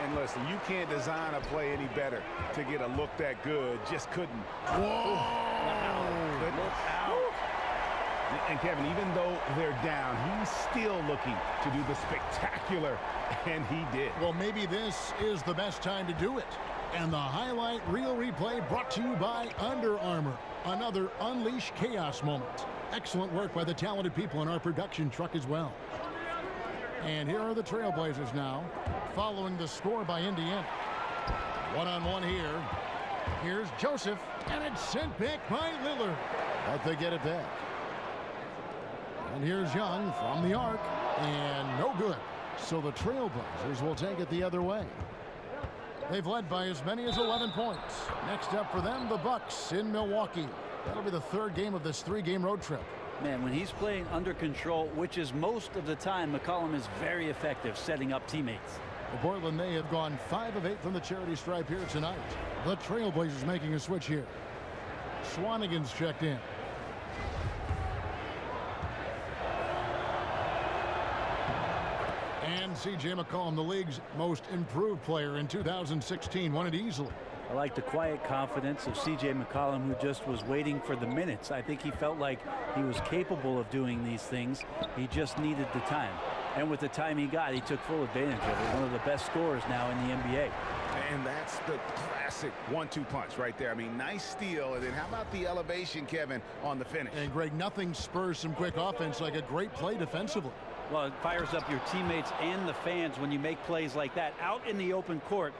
[SPEAKER 10] And listen, you can't design a play any better to get a look that good. Just couldn't.
[SPEAKER 5] Whoa!
[SPEAKER 10] Look out. And Kevin, even though they're down, he's still looking to do the spectacular, and he did.
[SPEAKER 5] Well, maybe this is the best time to do it. And the highlight reel replay brought to you by Under Armour. Another Unleash Chaos moment. Excellent work by the talented people in our production truck as well. And here are the Trailblazers now, following the score by Indiana. One-on-one here. Here's Joseph, and it's sent back by Lillard. But they get it back. And here's Young from the arc, and no good. So the Trailblazers will take it the other way. They've led by as many as 11 points. Next up for them, the Bucks in Milwaukee. That'll be the third game of this 3-game road trip.
[SPEAKER 7] Man, when he's playing under control, which is most of the time, McCollum is very effective setting up teammates.
[SPEAKER 5] For Portland, they have gone 5 of 8 from the charity stripe here tonight. The Trailblazers making a switch here. Swanigan's checked in. And C.J. McCollum, the league's most improved player in 2016, won it easily.
[SPEAKER 7] I like the quiet confidence of C.J. McCollum, who just was waiting for the minutes. I think he felt like he was capable of doing these things. He just needed the time. And with the time he got, he took full advantage of it. One of the best scorers now in the NBA.
[SPEAKER 10] And that's the classic 1-2 punch right there. I mean, nice steal. And then how about the elevation, Kevin, on the finish?
[SPEAKER 5] And, Greg, nothing spurs some quick offense like a great play defensively.
[SPEAKER 7] Well, it fires up your teammates and the fans when you make plays like that out in the open court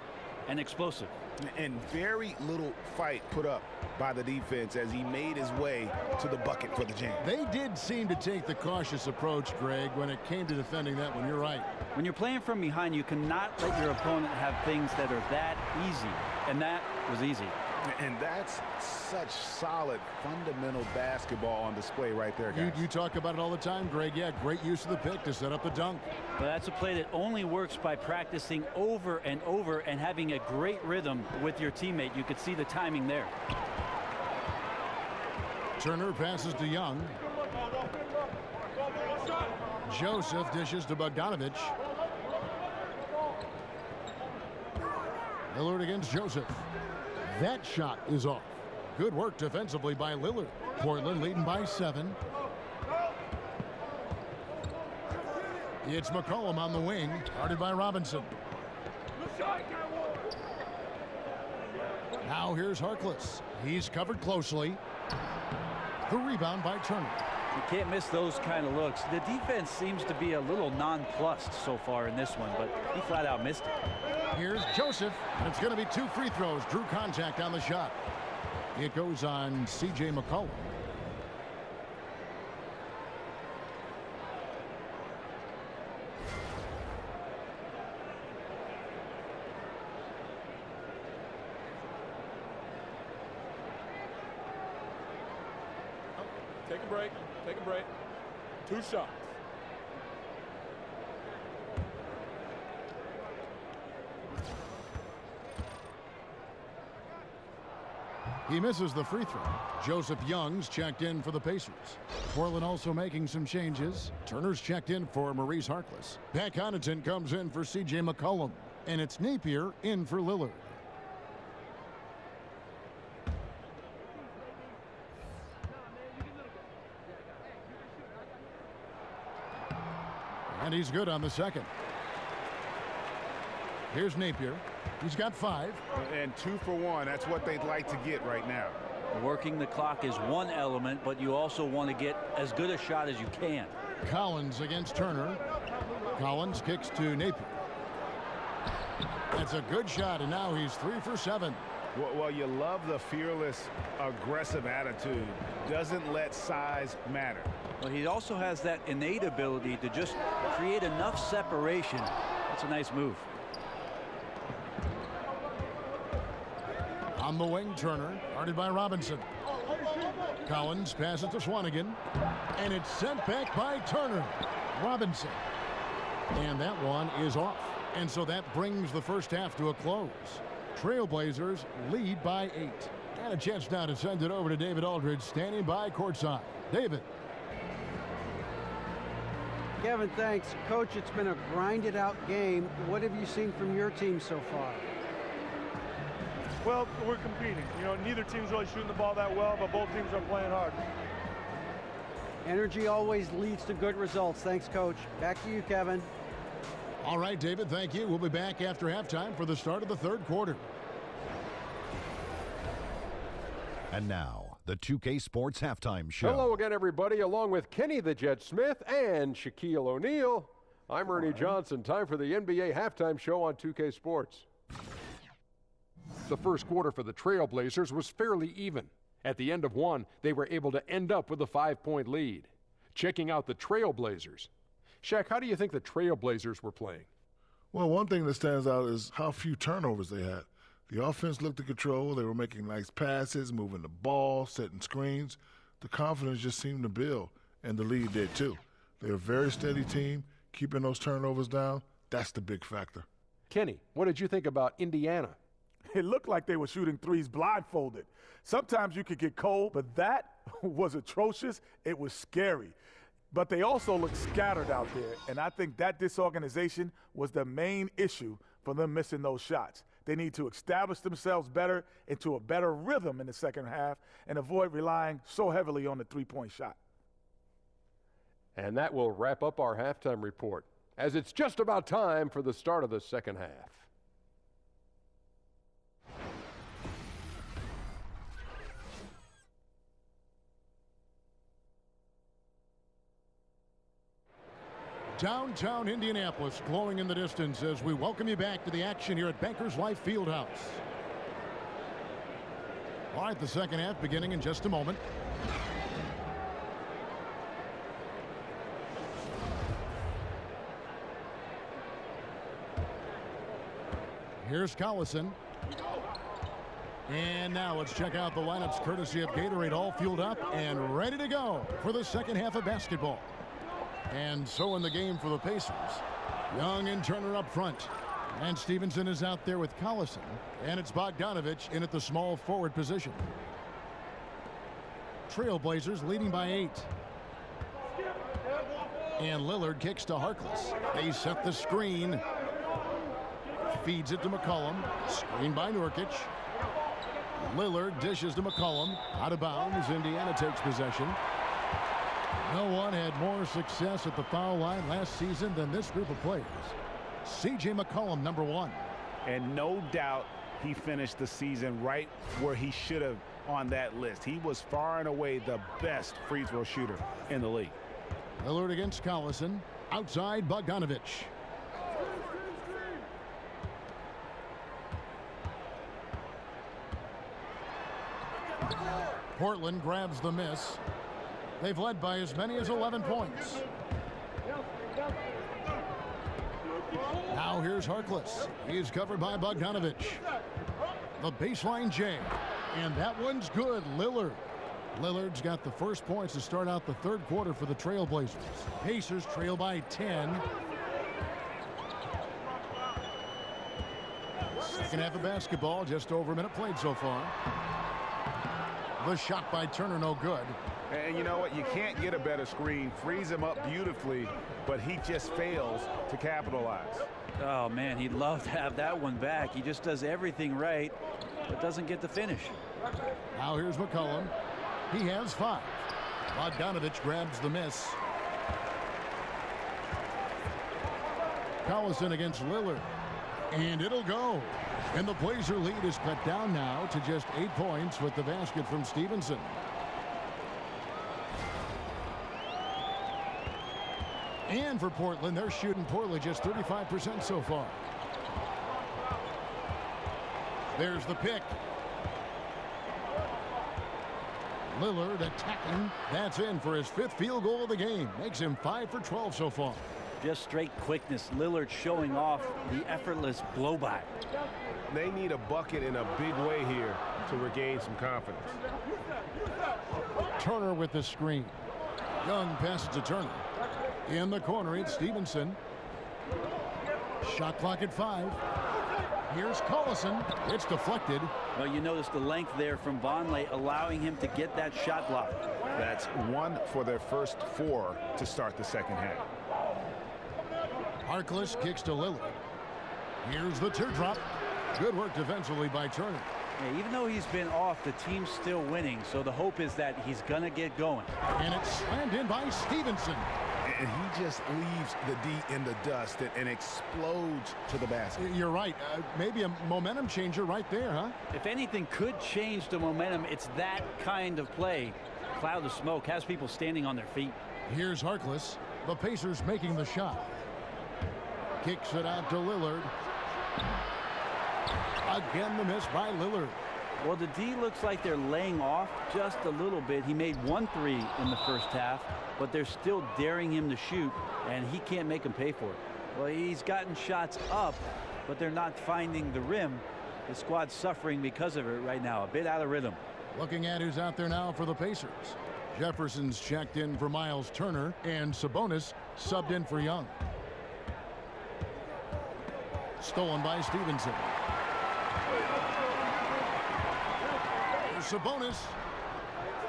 [SPEAKER 7] and explosive.
[SPEAKER 10] And very little fight put up by the defense as he made his way to the bucket for the jam.
[SPEAKER 5] They did seem to take the cautious approach, Greg, when it came to defending that one. You're right.
[SPEAKER 7] When you're playing from behind, you cannot let your opponent have things that are that easy. And that was easy.
[SPEAKER 10] And that's such solid, fundamental basketball on display right there, guys.
[SPEAKER 5] You talk about it all the time, Greg. Yeah, great use of the pick to set up the dunk.
[SPEAKER 7] But that's a play that only works by practicing over and over and having a great rhythm with your teammate. You could see the timing there.
[SPEAKER 5] Turner passes to Young. Joseph dishes to Bogdanovich. Lillard against Joseph. That shot is off. Good work defensively by Lillard. Portland leading by 7. It's McCollum on the wing, guarded by Robinson. Now here's Harkless. He's covered closely. The rebound by Turner.
[SPEAKER 7] You can't miss those kind of looks. The defense seems to be a little nonplussed so far in this one, but he flat out missed it.
[SPEAKER 5] Here's Joseph, and it's going to be 2 free throws. Drew contact on the shot. It goes on C.J. McCollum.
[SPEAKER 9] Take a break. Take a break. 2 shots.
[SPEAKER 5] He misses the free throw. Joseph Young's checked in for the Pacers. Portland also making some changes. Turner's checked in for Maurice Harkless. Pat Connaughton comes in for C.J. McCollum. And it's Napier in for Lillard. And he's good on the second. Here's Napier. He's got 5.
[SPEAKER 10] And 2 for 1. That's what they'd like to get right now.
[SPEAKER 7] Working the clock is one element, but you also want to get as good a shot as you can.
[SPEAKER 5] Collins against Turner. Collins kicks to Napier. That's a good shot, and now he's 3 for 7.
[SPEAKER 10] Well, you love the fearless, aggressive attitude. Doesn't let size matter.
[SPEAKER 7] But he also has that innate ability to just create enough separation. That's a nice move.
[SPEAKER 5] On the wing, Turner, guarded by Robinson. Collins passes to Swanigan, and it's sent back by Turner. Robinson. And that one is off. And so that brings the first half to a close. Trailblazers lead by 8. And a chance now to send it over to David Aldridge, standing by courtside. David.
[SPEAKER 8] Kevin, thanks. Coach, it's been a grinded-out game. What have you seen from your team so far?
[SPEAKER 11] Well, we're competing. You know, neither team's really shooting the ball that well, but both teams are playing hard.
[SPEAKER 8] Energy always leads to good results. Thanks, Coach. Back to you, Kevin.
[SPEAKER 5] All right, David, thank you. We'll be back after halftime for the start of the third quarter.
[SPEAKER 1] And now, the 2K Sports Halftime Show.
[SPEAKER 2] Hello again, everybody. Along with Kenny the Jet Smith and Shaquille O'Neal, I'm Ernie Johnson. Time for the NBA Halftime Show on 2K Sports. The first quarter for the Trailblazers was fairly even. At the end of one, they were able to end up with a 5-point lead. Checking out the Trailblazers. Shaq, how do you think the Trailblazers were playing?
[SPEAKER 3] Well, one thing that stands out is how few turnovers they had. The offense looked in control. They were making nice passes, moving the ball, setting screens. The confidence just seemed to build, and the lead did too. They're a very steady team, keeping those turnovers down. That's the big factor.
[SPEAKER 2] Kenny, what did you think about Indiana?
[SPEAKER 4] It looked like they were shooting threes blindfolded. Sometimes you could get cold, but that was atrocious. It was scary. But they also looked scattered out there, and I think that disorganization was the main issue for them missing those shots. They need to establish themselves better into a better rhythm in the second half and avoid relying so heavily on the three-point shot.
[SPEAKER 2] And that will wrap up our halftime report, as it's just about time for the start of the second half.
[SPEAKER 5] Downtown Indianapolis glowing in the distance as we welcome you back to the action here at Bankers Life Fieldhouse. All right, the second half beginning in just a moment. Here's Collison. And now let's check out the lineups courtesy of Gatorade, all fueled up and ready to go for the second half of basketball. And so in the game for the Pacers, Young and Turner up front. And Stevenson is out there with Collison. And it's Bogdanovich in at the small forward position. Trailblazers leading by 8. And Lillard kicks to Harkless. They set the screen. Feeds it to McCollum. Screen by Nurkic. Lillard dishes to McCollum. Out of bounds. Indiana takes possession. No one had more success at the foul line last season than this group of players. C.J. McCollum, number 1.
[SPEAKER 10] And no doubt he finished the season right where he should have on that list. He was far and away the best free throw shooter in the league.
[SPEAKER 5] Lillard against Collison. Outside Bogdanovich. Portland grabs the miss. They've led by as many as 11 points. Now here's Harkless. He's covered by Bogdanovich. The baseline J. And that one's good. Lillard's got the first points to start out the third quarter for the Trailblazers. Pacers trail by 10. Second half of basketball, just over a minute played so far. The shot by Turner, no good.
[SPEAKER 10] And you know what? You can't get a better screen. Frees him up beautifully, but he just fails to capitalize.
[SPEAKER 7] Oh, man, he'd love to have that one back. He just does everything right, but doesn't get the finish.
[SPEAKER 5] Now here's McCollum. He has 5. Bogdanovich grabs the miss. Collison against Lillard. And it'll go. And the Blazer lead is cut down now to just 8 points with the basket from Stevenson. And for Portland, they're shooting poorly, just 35% so far. There's the pick. Lillard attacking. That's in for his 5th field goal of the game. Makes him 5 for 12 so far.
[SPEAKER 7] Just straight quickness. Lillard showing off the effortless blow-by.
[SPEAKER 6] They need a bucket in a big way here to regain some confidence.
[SPEAKER 5] Turner with the screen. Young passes to Turner. In the corner, it's Stevenson. Shot clock at 5. Here's Collison. It's deflected.
[SPEAKER 7] Well, you notice the length there from Vonleh, allowing him to get that shot block.
[SPEAKER 10] That's 1 for their first 4 to start the second half.
[SPEAKER 5] Harkless kicks to Lillard. Here's the teardrop. Good work defensively by Turner.
[SPEAKER 7] Yeah, even though he's been off, the team's still winning, so the hope is that he's going to get going.
[SPEAKER 5] And it's slammed in by Stevenson.
[SPEAKER 10] And he just leaves the D in the dust and explodes to the basket.
[SPEAKER 5] You're right. Maybe a momentum changer right there, huh?
[SPEAKER 7] If anything could change the momentum, it's that kind of play. Cloud of smoke has people standing on their feet.
[SPEAKER 5] Here's Harkless. The Pacers making the shot. Kicks it out to Lillard. Again, the miss by Lillard.
[SPEAKER 7] Well, the D looks like they're laying off just a little bit. He made 1 3 in the first half, but they're still daring him to shoot, and he can't make them pay for it. Well, he's gotten shots up, but they're not finding the rim. The squad's suffering because of it right now, a bit out of rhythm.
[SPEAKER 5] Looking at who's out there now for the Pacers. Jefferson's checked in for Miles Turner, and Sabonis subbed in for Young. Stolen by Stevenson. Sabonis,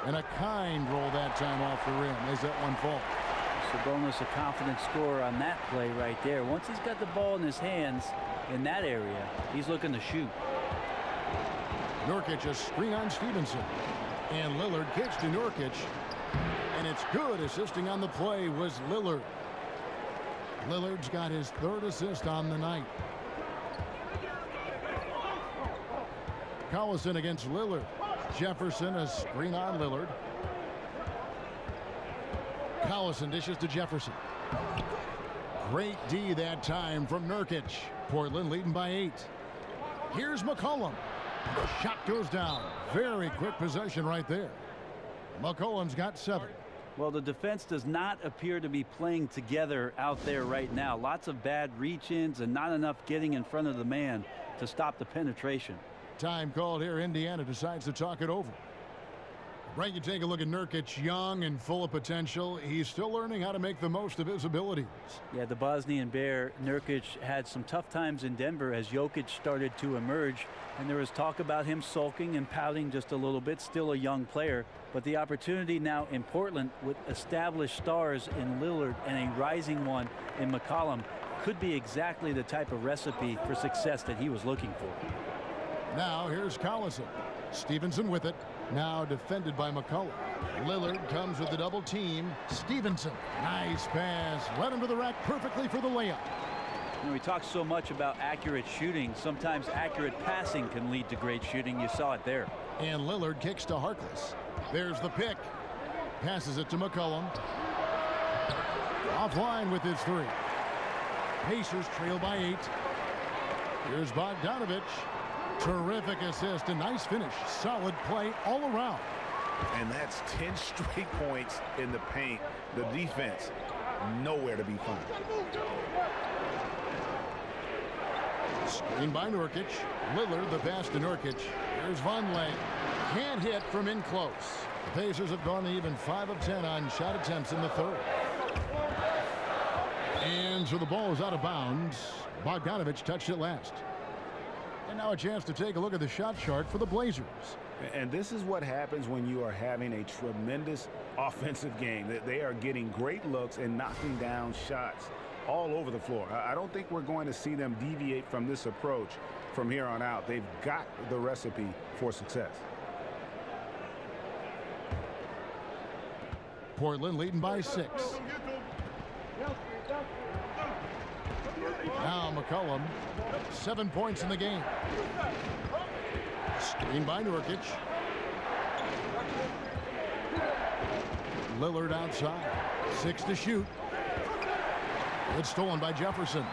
[SPEAKER 5] and a kind roll that time off the rim as that one falls.
[SPEAKER 7] Sabonis, a confident scorer on that play right there. Once he's got the ball in his hands in that area, he's looking to shoot.
[SPEAKER 5] Nurkic a screen on Stevenson, and Lillard kicks to Nurkic, and it's good. Assisting on the play was Lillard. Lillard's got his 3rd assist on the night. Collison against Lillard. Jefferson a screen on Lillard. Collison dishes to Jefferson. Great D that time from Nurkic. Portland leading by 8. Here's McCollum. Shot goes down. Very quick possession right there. McCollum's got 7.
[SPEAKER 7] Well, the defense does not appear to be playing together out there right now. Lots of bad reach-ins and not enough getting in front of the man to stop the penetration.
[SPEAKER 5] Time called here. Indiana decides to talk it over. Right, you take a look at Nurkic, young and full of potential. He's still learning how to make the most of his abilities.
[SPEAKER 7] Yeah, the Bosnian Bear, Nurkic, had some tough times in Denver as Jokic started to emerge. And there was talk about him sulking and pouting just a little bit. Still a young player. But the opportunity now in Portland with established stars in Lillard and a rising one in McCollum could be exactly the type of recipe for success that he was looking for.
[SPEAKER 5] Now here's Collison. Stevenson with it. Now defended by McCollum. Lillard comes with the double team. Stevenson. Nice pass. Led him to the rack perfectly for the layup.
[SPEAKER 7] You know, we talk so much about accurate shooting. Sometimes accurate passing can lead to great shooting. You saw it there.
[SPEAKER 5] And Lillard kicks to Harkless. There's the pick. Passes it to McCollum. Offline with his 3. Pacers trail by 8. Here's Bogdanovich. Terrific assist, a nice finish. Solid play all around.
[SPEAKER 10] And that's 10 straight points in the paint. The defense, nowhere to be found.
[SPEAKER 5] Screen by Nurkic. Lillard, the pass to Nurkic. Here's Vonleh. Can't hit from in close. The Pacers have gone even 5 of 10 on shot attempts in the 3rd. And so the ball is out of bounds. Bogdanovich touched it last. And now a chance to take a look at the shot chart for the Blazers.
[SPEAKER 10] And this is what happens when you are having a tremendous offensive game. They are getting great looks and knocking down shots all over the floor. I don't think we're going to see them deviate from this approach from here on out. They've got the recipe for success.
[SPEAKER 5] Portland leading by 6. Now McCollum, 7 points in the game. Screen by Nurkic. Lillard outside. 6 to shoot. It's stolen by Jefferson.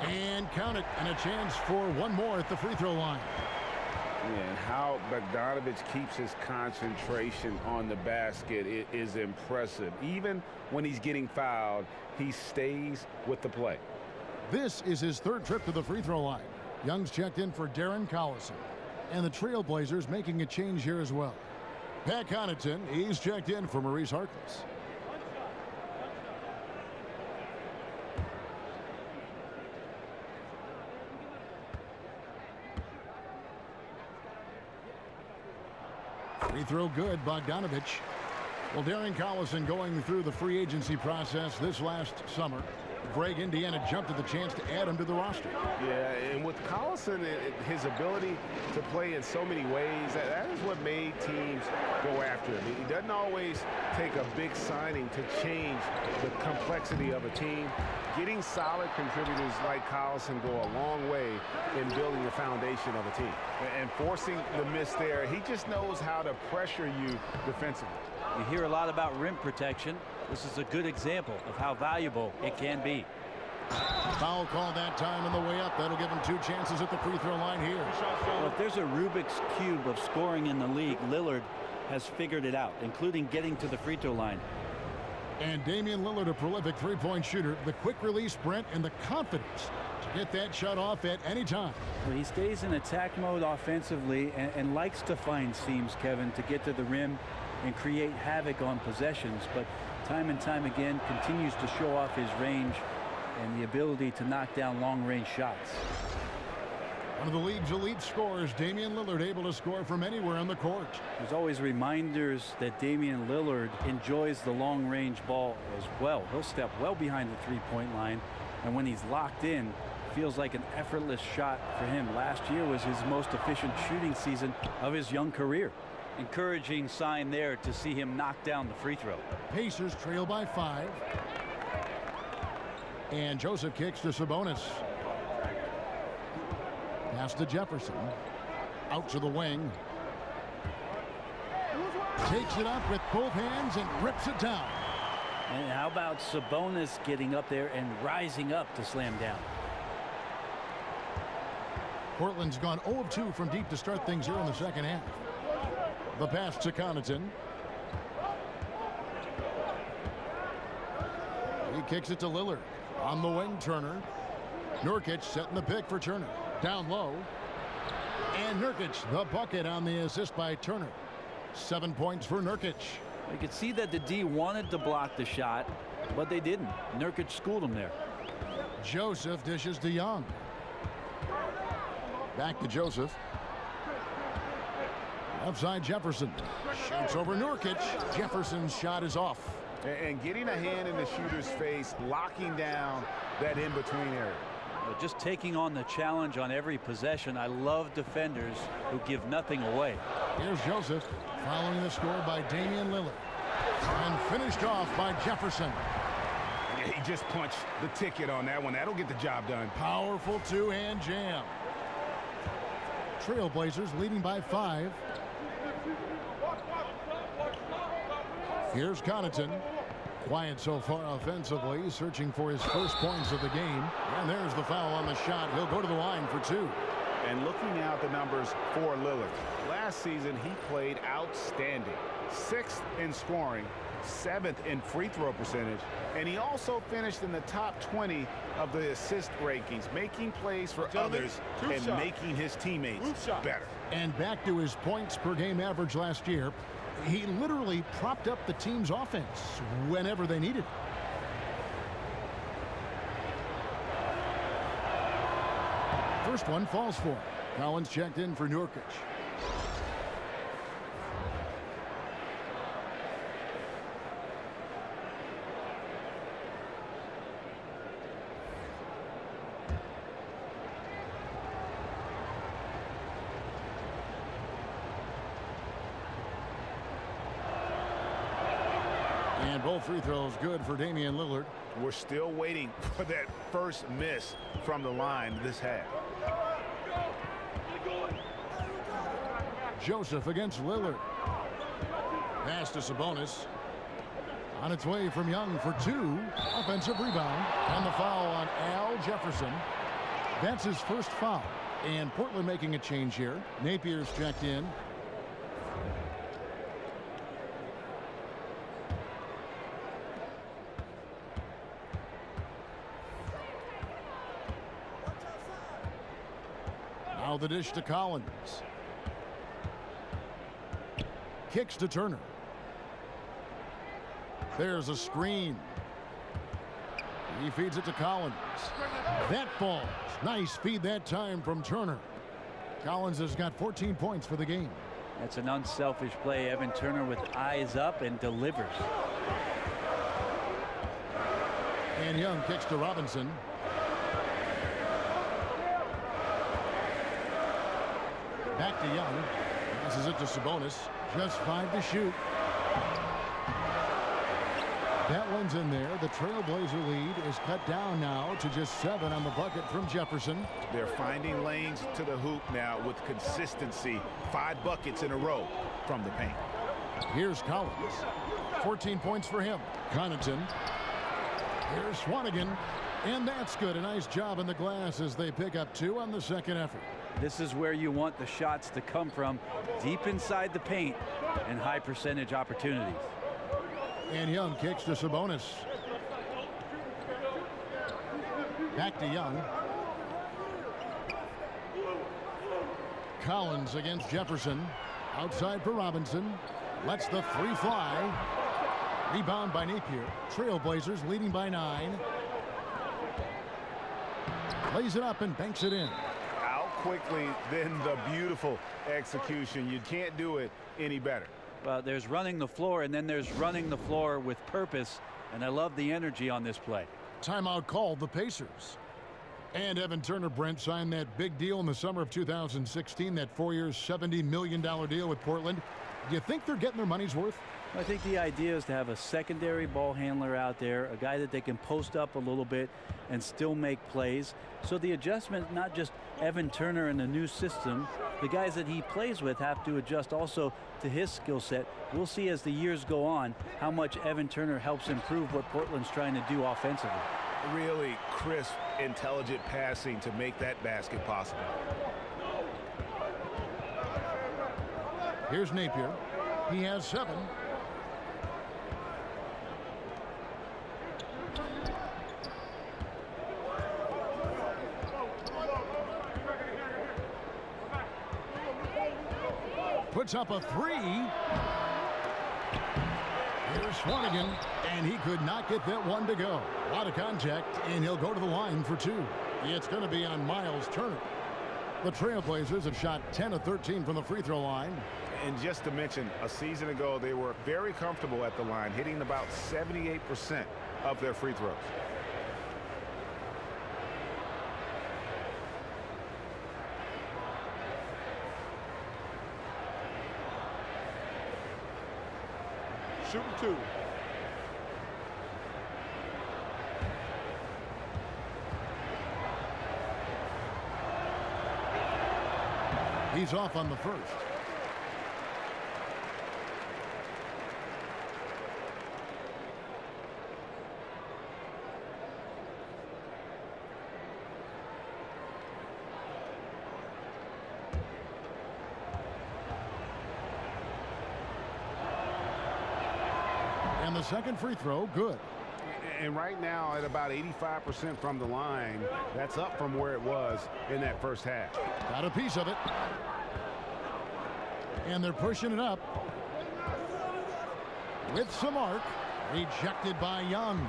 [SPEAKER 5] And count it, and a chance for one more at the free throw line.
[SPEAKER 6] And how Bogdanovich keeps his concentration on the basket is impressive. Even when he's getting fouled, he stays with the play.
[SPEAKER 5] This is his 3rd trip to the free throw line. Young's checked in for Darren Collison. And the Trailblazers making a change here as well. Pat Connaughton, he's checked in for Maurice Harkless. Free throw good, Bogdanovich. Well, Darren Collison going through the free agency process this last summer. Greg, Indiana jumped at the chance to add him to the roster.
[SPEAKER 6] Yeah, and with Collison, his ability to play in so many ways, that is what made teams go after him. He doesn't always take a big signing to change the complexity of a team. Getting solid contributors like Collison go a long way in building the foundation of a team. And forcing the miss there, he just knows how to pressure you defensively.
[SPEAKER 7] You hear a lot about rim protection. This is a good example of how valuable it can be.
[SPEAKER 5] Foul call that time on the way up. That'll give him 2 chances at the free throw line here.
[SPEAKER 7] Well, if there's a Rubik's Cube of scoring in the league, Lillard has figured it out, including getting to the free throw line.
[SPEAKER 5] And Damian Lillard, a prolific three-point shooter, the quick release sprint and the confidence to get that shot off at any time.
[SPEAKER 7] Well, he stays in attack mode offensively and likes to find seams, Kevin, to get to the rim and create havoc on possessions, but time and time again continues to show off his range and the ability to knock down long-range shots.
[SPEAKER 5] One of the league's elite scorers, Damian Lillard, able to score from anywhere on the court.
[SPEAKER 7] There's always reminders that Damian Lillard enjoys the long-range ball as well. He'll step well behind the three-point line, and when he's locked in, feels like an effortless shot for him. Last year was his most efficient shooting season of his young career. Encouraging sign there to see him knock down the free throw.
[SPEAKER 5] Pacers trail by 5. And Joseph kicks to Sabonis. Pass to Jefferson. Out to the wing. Takes it up with both hands and rips it down.
[SPEAKER 7] And how about Sabonis getting up there and rising up to slam down?
[SPEAKER 5] Portland's gone 0 of 2 from deep to start things here in the second half. The pass to Connaughton. He kicks it to Lillard. On the wing, Turner. Nurkic setting the pick for Turner. Down low. And Nurkic, the bucket on the assist by Turner. 7 points for Nurkic.
[SPEAKER 7] You could see that the D wanted to block the shot, but they didn't. Nurkic schooled him there.
[SPEAKER 5] Joseph dishes to Young. Back to Joseph. Upside Jefferson. Shoots over Nurkic. Jefferson's shot is off.
[SPEAKER 6] And getting a hand in the shooter's face, locking down that in-between area.
[SPEAKER 7] Just taking on the challenge on every possession. I love defenders who give nothing away.
[SPEAKER 5] Here's Joseph following the score by Damian Lillard. And finished off by Jefferson.
[SPEAKER 6] Yeah, he just punched the ticket on that one. That'll get the job done.
[SPEAKER 5] Powerful two-hand jam. Trailblazers leading by 5. Here's Connaughton. Quiet so far offensively, searching for his first points of the game. And there's the foul on the shot. He'll go to the line for 2.
[SPEAKER 10] And looking at the numbers for Lillard, last season he played outstanding. 6th in scoring, 7th in free throw percentage, and he also finished in the top 20 of the assist rankings, making plays for others and making his teammates better.
[SPEAKER 5] And back to his points per game average last year. He literally propped up the team's offense whenever they needed it. First one falls for him. Collins checked in for Nurkic. And both free throws good for Damian Lillard.
[SPEAKER 10] We're still waiting for that first miss from the line this half.
[SPEAKER 5] Joseph against Lillard. Pass to Sabonis. On its way from Young for 2. Offensive rebound. And the foul on Al Jefferson. That's his first foul. And Portland making a change here. Napier's checked in. Now the dish to Collins. Kicks to Turner. There's a screen. He feeds it to Collins. That falls. Nice feed that time from Turner. Collins has got 14 points for the game.
[SPEAKER 7] That's an unselfish play. Evan Turner with eyes up and delivers.
[SPEAKER 5] And Young kicks to Robinson. Back to Young. Passes it to Sabonis. Just 5 to shoot. That one's in there. The Trailblazer lead is cut down now to just 7 on the bucket from Jefferson.
[SPEAKER 10] They're finding lanes to the hoop now with consistency. 5 buckets in a row from the paint.
[SPEAKER 5] Here's Collins. 14 points for him. Connaughton. Here's Swanigan. And that's good. A nice job in the glass as they pick up 2 on the second effort.
[SPEAKER 7] This is where you want the shots to come from, deep inside the paint and high percentage opportunities.
[SPEAKER 5] And Young kicks to Sabonis. Back to Young. Collins against Jefferson. Outside for Robinson. Lets the 3 fly. Rebound by Napier. Trailblazers leading by 9. Lays it up and banks it in.
[SPEAKER 10] Out quickly, then the beautiful execution. You can't do it any better.
[SPEAKER 7] Well, there's running the floor, and then there's running the floor with purpose, and I love the energy on this play.
[SPEAKER 5] Timeout called the Pacers. And Evan Turner, Brent, signed that big deal in the summer of 2016, that 4-year, $70 million deal with Portland. Do you think they're getting their money's worth?
[SPEAKER 7] I think the idea is to have a secondary ball handler out there, a guy that they can post up a little bit and still make plays. So the adjustment, not just Evan Turner in the new system, the guys that he plays with have to adjust also to his skill set. We'll see as the years go on how much Evan Turner helps improve what Portland's trying to do offensively.
[SPEAKER 10] Really crisp, intelligent passing to make that basket possible.
[SPEAKER 5] Here's Napier. He has 7. Puts up a 3. Here's Swanigan, and he could not get that one to go. A lot of contact, and he'll go to the line for 2. It's going to be on Miles Turner. The Trailblazers have shot 10 of 13 from the free throw line.
[SPEAKER 10] And just to mention, a season ago, they were very comfortable at the line, hitting about 78% of their free throws.
[SPEAKER 11] Shooting 2.
[SPEAKER 5] He's off on the first. And the second free throw, good.
[SPEAKER 10] And right now at about 85% from the line, that's up from where it was in that first half.
[SPEAKER 5] Got a piece of it. And they're pushing it up. With some arc. Rejected by Young.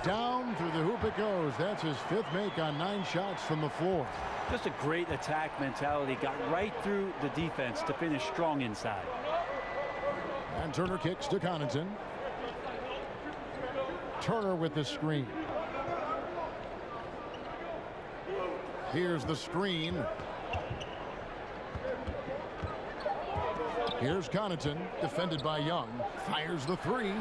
[SPEAKER 5] Down through the hoop it goes. That's his 5th make on 9 shots from the floor.
[SPEAKER 7] Just a great attack mentality. Got right through the defense to finish strong inside.
[SPEAKER 5] And Turner kicks to Connaughton. Turner with the screen. Here's the screen. Here's Connaughton, defended by Young. Fires the 3.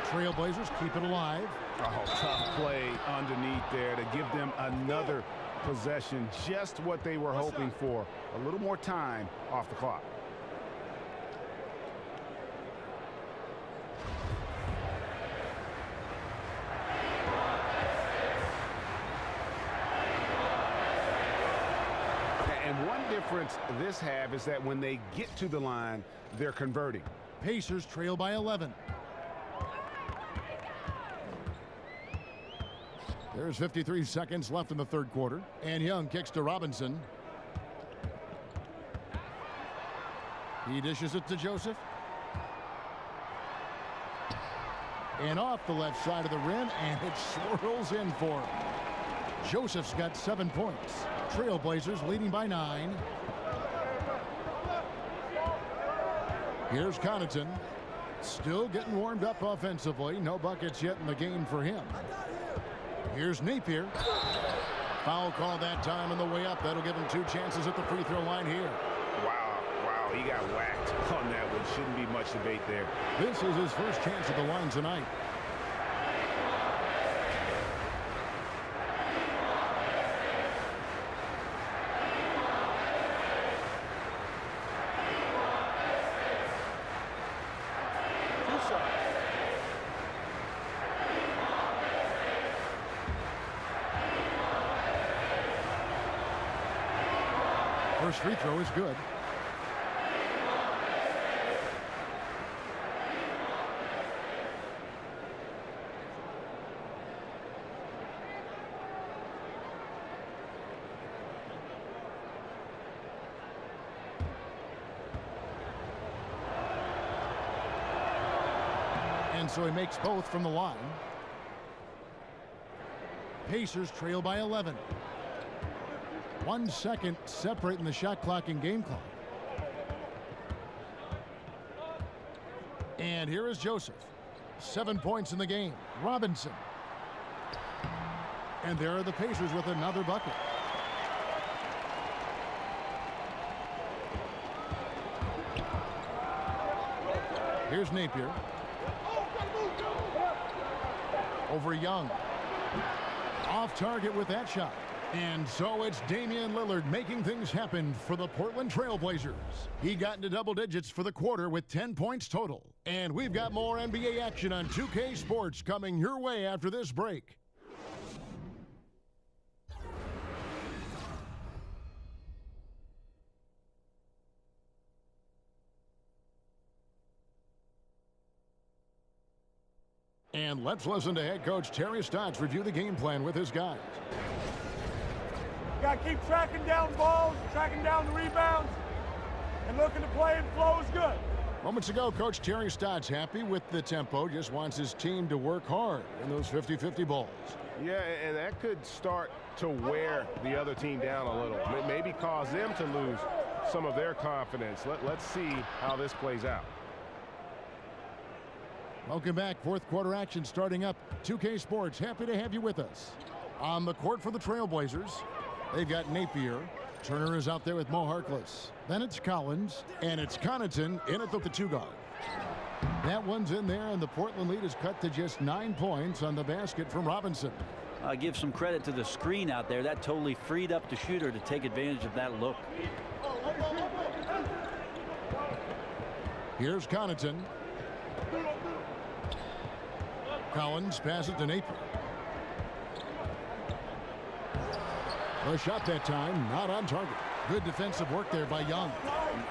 [SPEAKER 5] Trailblazers keep it alive.
[SPEAKER 10] Oh, tough play underneath there to give them another possession. Just what they were hoping for. A little more time off the clock. And one difference this half is that when they get to the line, they're converting.
[SPEAKER 5] Pacers trail by 11. There's 53 seconds left in the third quarter. And Young kicks to Robinson. He dishes it to Joseph. And off the left side of the rim, and it swirls in for him. Joseph's got 7 points. Trailblazers leading by 9. Here's Connaughton. Still getting warmed up offensively. No buckets yet in the game for him. Here's Napier. Foul call that time on the way up. That'll give him 2 chances at the free throw line here.
[SPEAKER 6] Wow, he got whacked on that one. Shouldn't be much debate there.
[SPEAKER 5] This is his first chance at the line tonight. First free throw is good. And so he makes both from the line. Pacers trail by 11. 1 second separating the shot clock and game clock. And here is Joseph. 7 points in the game. Robinson. And there are the Pacers with another bucket. Here's Napier. Over Young. Off target with that shot. And so it's Damian Lillard making things happen for the Portland Trailblazers. He got into double digits for the quarter with 10 points total. And we've got more NBA action on 2K Sports coming your way after this break. And let's listen to head coach Terry Stotts review the game plan with his guys.
[SPEAKER 11] Got to keep tracking down balls, tracking down the rebounds, and looking to play and flow is good.
[SPEAKER 5] Moments ago, Coach Terry Stotts happy with the tempo, just wants his team to work hard in those 50-50 balls.
[SPEAKER 6] Yeah, and that could start to wear the other team down a little. Maybe cause them to lose some of their confidence. Let's see how this plays out.
[SPEAKER 5] Welcome back. Fourth quarter action starting up. 2K Sports, happy to have you with us. On the court for the Trailblazers, they've got Napier. Turner is out there with Mo Harkless. Then it's Collins, and it's Connaughton in at the 2 guard. That one's in there, and the Portland lead is cut to just 9 points on the basket from Robinson.
[SPEAKER 7] I give some credit to the screen out there. That totally freed up the shooter to take advantage of that look.
[SPEAKER 5] Here's Connaughton. Collins passes to Napier. A shot that time, not on target. Good defensive work there by Young.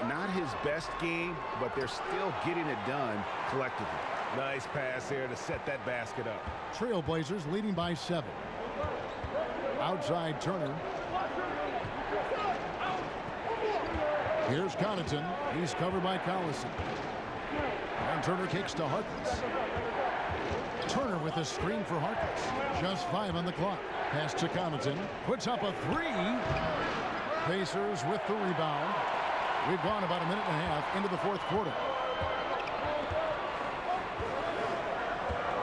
[SPEAKER 10] Not his best game, but they're still getting it done collectively.
[SPEAKER 6] Nice pass there to set that basket up.
[SPEAKER 5] Trailblazers leading by 7. Outside Turner. Here's Connaughton. He's covered by Collison. And Turner kicks to Harkless. Turner with a screen for Harkless. Just 5 on the clock. Pass to Connaughton. Puts up a 3. Pacers with the rebound. We've gone about a minute and a half into the fourth quarter.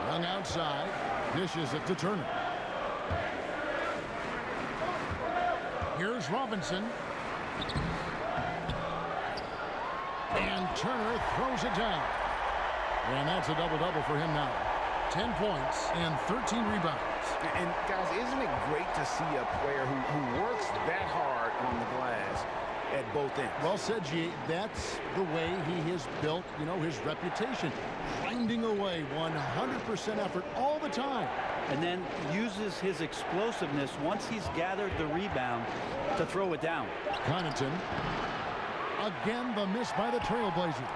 [SPEAKER 5] Young outside. Dishes it to Turner. Here's Robinson. And Turner throws it down. And that's a double-double for him now. 10 points and 13 rebounds.
[SPEAKER 10] And guys, isn't it great to see a player who works that hard on the glass at both ends?
[SPEAKER 5] Well said, G. That's the way he has built, his reputation. Grinding away 100% effort all the time.
[SPEAKER 7] And then uses his explosiveness once he's gathered the rebound to throw it down.
[SPEAKER 5] Connaughton. Again, the miss by the Trailblazers.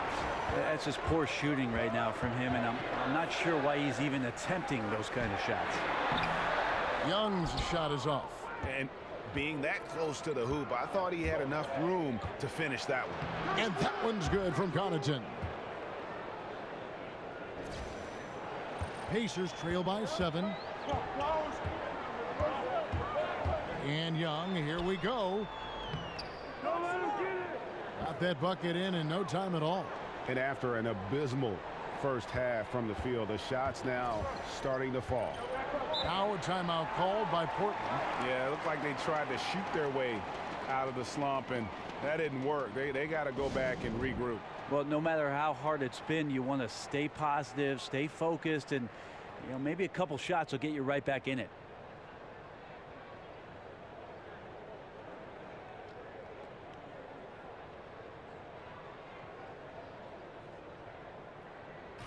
[SPEAKER 7] That's just poor shooting right now from him, and I'm not sure why he's even attempting those kind of shots.
[SPEAKER 5] Young's shot is off.
[SPEAKER 10] And being that close to the hoop, I thought he had enough room to finish that one.
[SPEAKER 5] And that one's good from Connaughton. Pacers trail by 7. And Young, here we go. Got that bucket in no time at all.
[SPEAKER 6] And after an abysmal first half from the field, the shots now starting to fall.
[SPEAKER 5] Now a timeout called by Portland.
[SPEAKER 6] Yeah, it looked like they tried to shoot their way out of the slump, and that didn't work. They got to go back and regroup.
[SPEAKER 7] Well, no matter how hard it's been, you want to stay positive, stay focused, and maybe a couple shots will get you right back in it.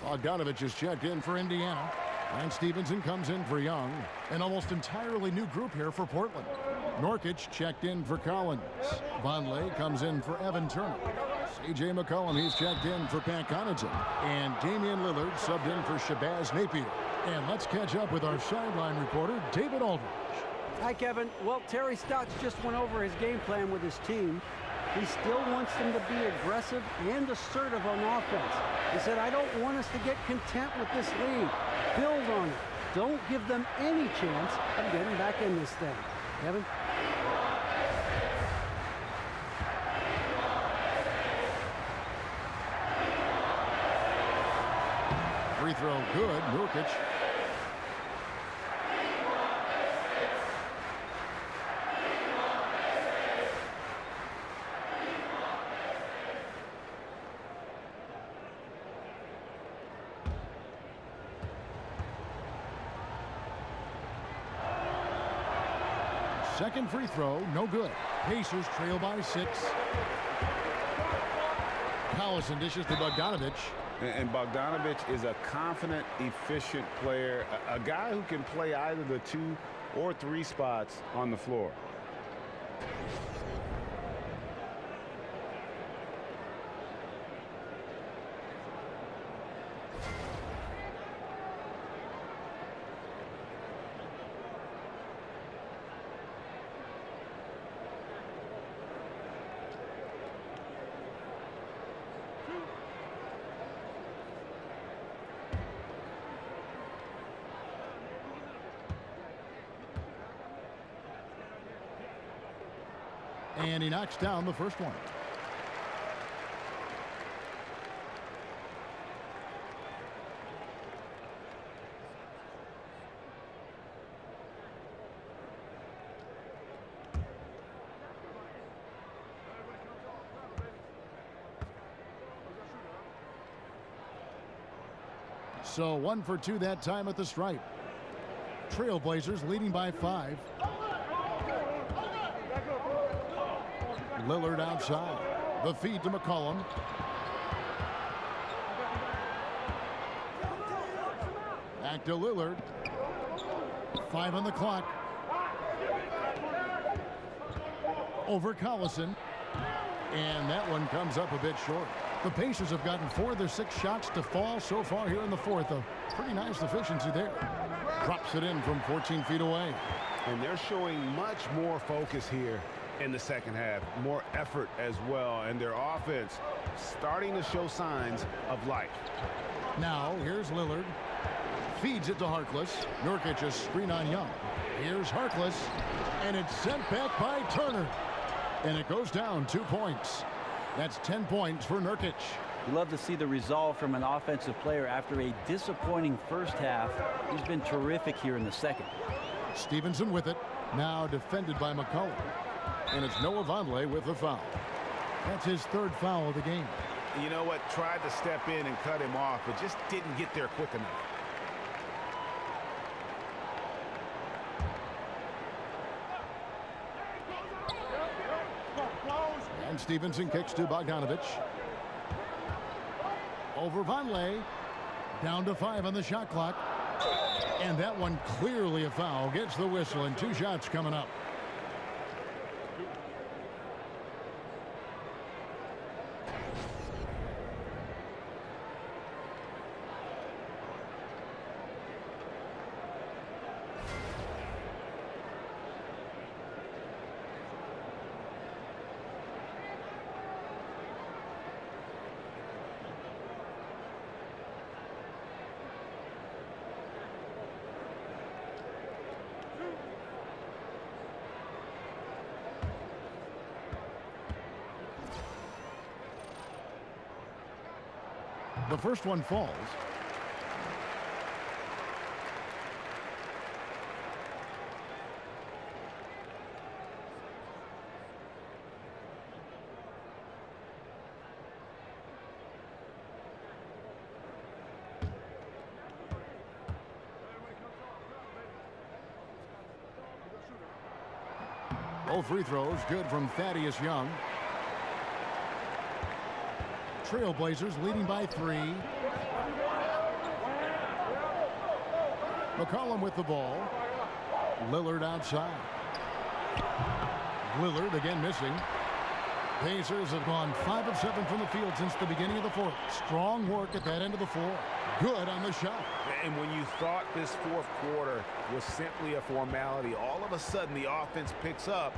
[SPEAKER 5] Bogdanovich is checked in for Indiana. And Stevenson comes in for Young. An almost entirely new group here for Portland. Norkic checked in for Collins. Vonleh comes in for Evan Turner. C.J. McCollum, he's checked in for Pat Connaughton. And Damian Lillard subbed in for Shabazz Napier. And let's catch up with our sideline reporter, David Aldridge.
[SPEAKER 8] Hi, Kevin. Well, Terry Stotts just went over his game plan with his team. He still wants them to be aggressive and assertive on offense. He said, I don't want us to get content with this lead. Build on it. Don't give them any chance of getting back in this thing. Kevin?
[SPEAKER 5] Free throw good. Nurkic. Second free throw, no good. Pacers trail by 6. Collison dishes to Bogdanovich.
[SPEAKER 6] And Bogdanovich is a confident, efficient player, a guy who can play either the 2 or 3 spots on the floor.
[SPEAKER 5] And he knocks down the first one. So 1 for 2 that time at the stripe. Trailblazers leading by 5. Lillard outside. The feed to McCollum. Back to Lillard. 5 on the clock. Over Collison. And that one comes up a bit short. The Pacers have gotten 4 of their 6 shots to fall so far here in the fourth. A pretty nice efficiency there. Drops it in from 14 feet away.
[SPEAKER 6] And they're showing much more focus here in the second half. More effort as well. And their offense starting to show signs of life.
[SPEAKER 5] Now, here's Lillard. Feeds it to Harkless. Nurkic a screen on Young. Here's Harkless. And it's sent back by Turner. And it goes down 2 points. That's 10 points for Nurkic.
[SPEAKER 7] You love to see the resolve from an offensive player after a disappointing first half. He's been terrific here in the second.
[SPEAKER 5] Stevenson with it. Now defended by McCollum. And it's Noah Vonleh with the foul. That's his 3rd foul of the game.
[SPEAKER 6] You know what? Tried to step in and cut him off, but just didn't get there quick enough.
[SPEAKER 5] And Stevenson kicks to Bogdanovich. Over Vonleh. Down to 5 on the shot clock. And that one clearly a foul. Gets the whistle and 2 shots coming up. The first one falls. Both free throws good from Thaddeus Young. Trailblazers leading by 3. McCollum with the ball. Lillard outside. Lillard again missing. Pacers have gone 5 of 7 from the field since the beginning of the fourth. Strong work at that end of the floor. Good on the shot.
[SPEAKER 10] And when you thought this fourth quarter was simply a formality, all of a sudden the offense picks up,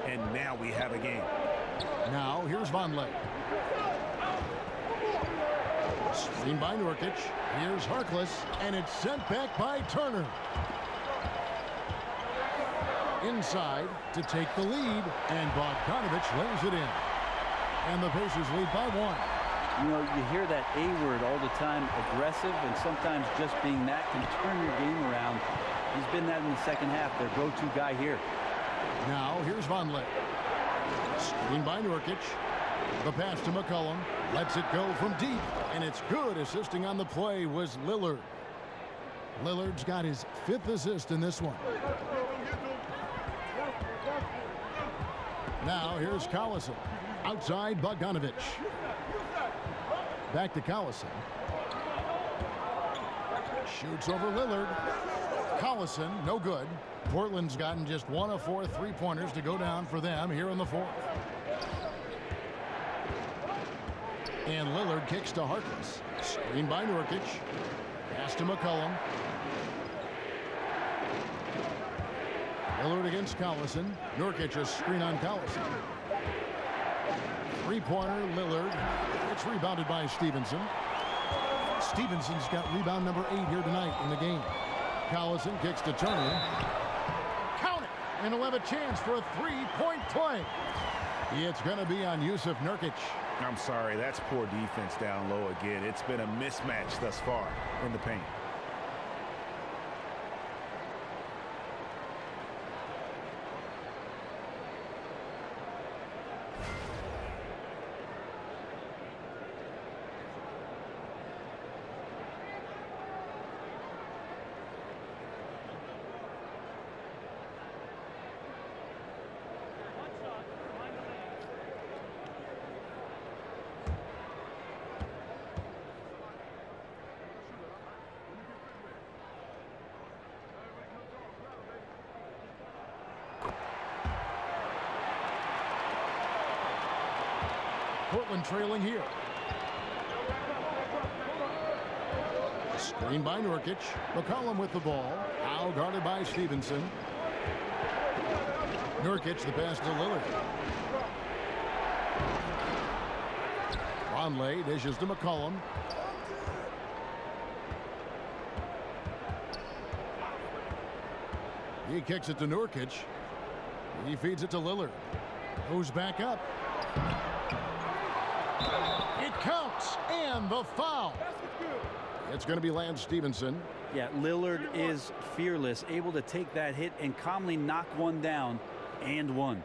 [SPEAKER 10] and now we have a game.
[SPEAKER 5] Now here's Vonleh. Screen by Nurkic. Here's Harkless, and it's sent back by Turner. Inside to take the lead, and Bogdanovich lays it in. And the Pacers lead by 1.
[SPEAKER 7] You know, you hear that A word all the time, aggressive, and sometimes just being that can turn your game around. He's been that in the second half, their go-to guy here.
[SPEAKER 5] Now here's Vonleh. Screen by Nurkic. The pass to McCollum. Lets it go from deep, and it's good. Assisting on the play was Lillard. Lillard's got his 5th assist in this one. Now here's Collison. Outside Bogdanovich. Back to Collison. Shoots over Lillard. Collison, no good. Portland's gotten just 1 of 4 3-pointers to go down for them here in the fourth. And Lillard kicks to Harkless. Screen by Nurkic. Pass to McCollum. Lillard against Collison. Nurkic a screen on Collison. 3-pointer Lillard. It's rebounded by Stevenson. Stevenson's got rebound number 8 here tonight in the game. Collison kicks to Turner. Count it! And he'll have a chance for a 3-point play. It's going to be on Yusuf Nurkic.
[SPEAKER 10] I'm sorry, that's poor defense down low again. It's been a mismatch thus far in the paint.
[SPEAKER 5] Portland trailing here. Screen by Nurkic. McCollum with the ball. Now guarded by Stevenson. Nurkic the pass to Lillard. Vonleh dishes to McCollum. He kicks it to Nurkic. He feeds it to Lillard. Who's back up? It counts, and the foul. It's going to be Lance Stevenson.
[SPEAKER 7] Yeah, Lillard is fearless, able to take that hit and calmly knock one down, and one.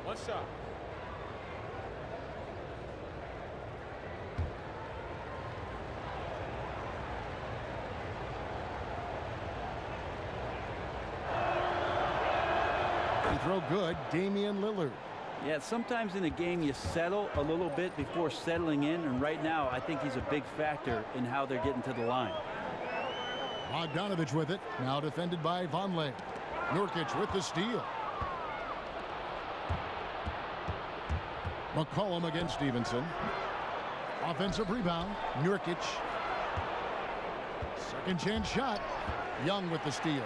[SPEAKER 9] One shot.
[SPEAKER 5] Free throw good, Damian Lillard.
[SPEAKER 7] Yeah, sometimes in a game you settle a little bit before settling in, and right now I think he's a big factor in how they're getting to the line.
[SPEAKER 5] Bogdanovich with it, now defended by Vonleh. Nurkic with the steal. McCollum against Stevenson. Offensive rebound, Nurkic. Second chance shot. Young with the steal.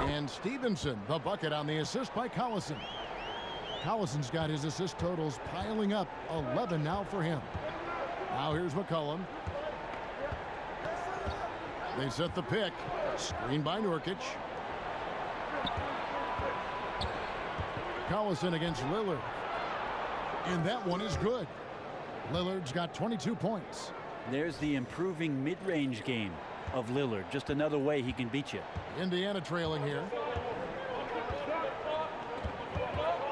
[SPEAKER 5] And Stevenson, the bucket on the assist by Collison. Collison's got his assist totals piling up, 11 now for him. Now here's McCollum. They set the pick. Screen by Nurkic. Collison against Lillard. And that one is good. Lillard's got 22 points.
[SPEAKER 7] There's the improving mid-range game of Lillard. Just another way he can beat you.
[SPEAKER 5] Indiana trailing here.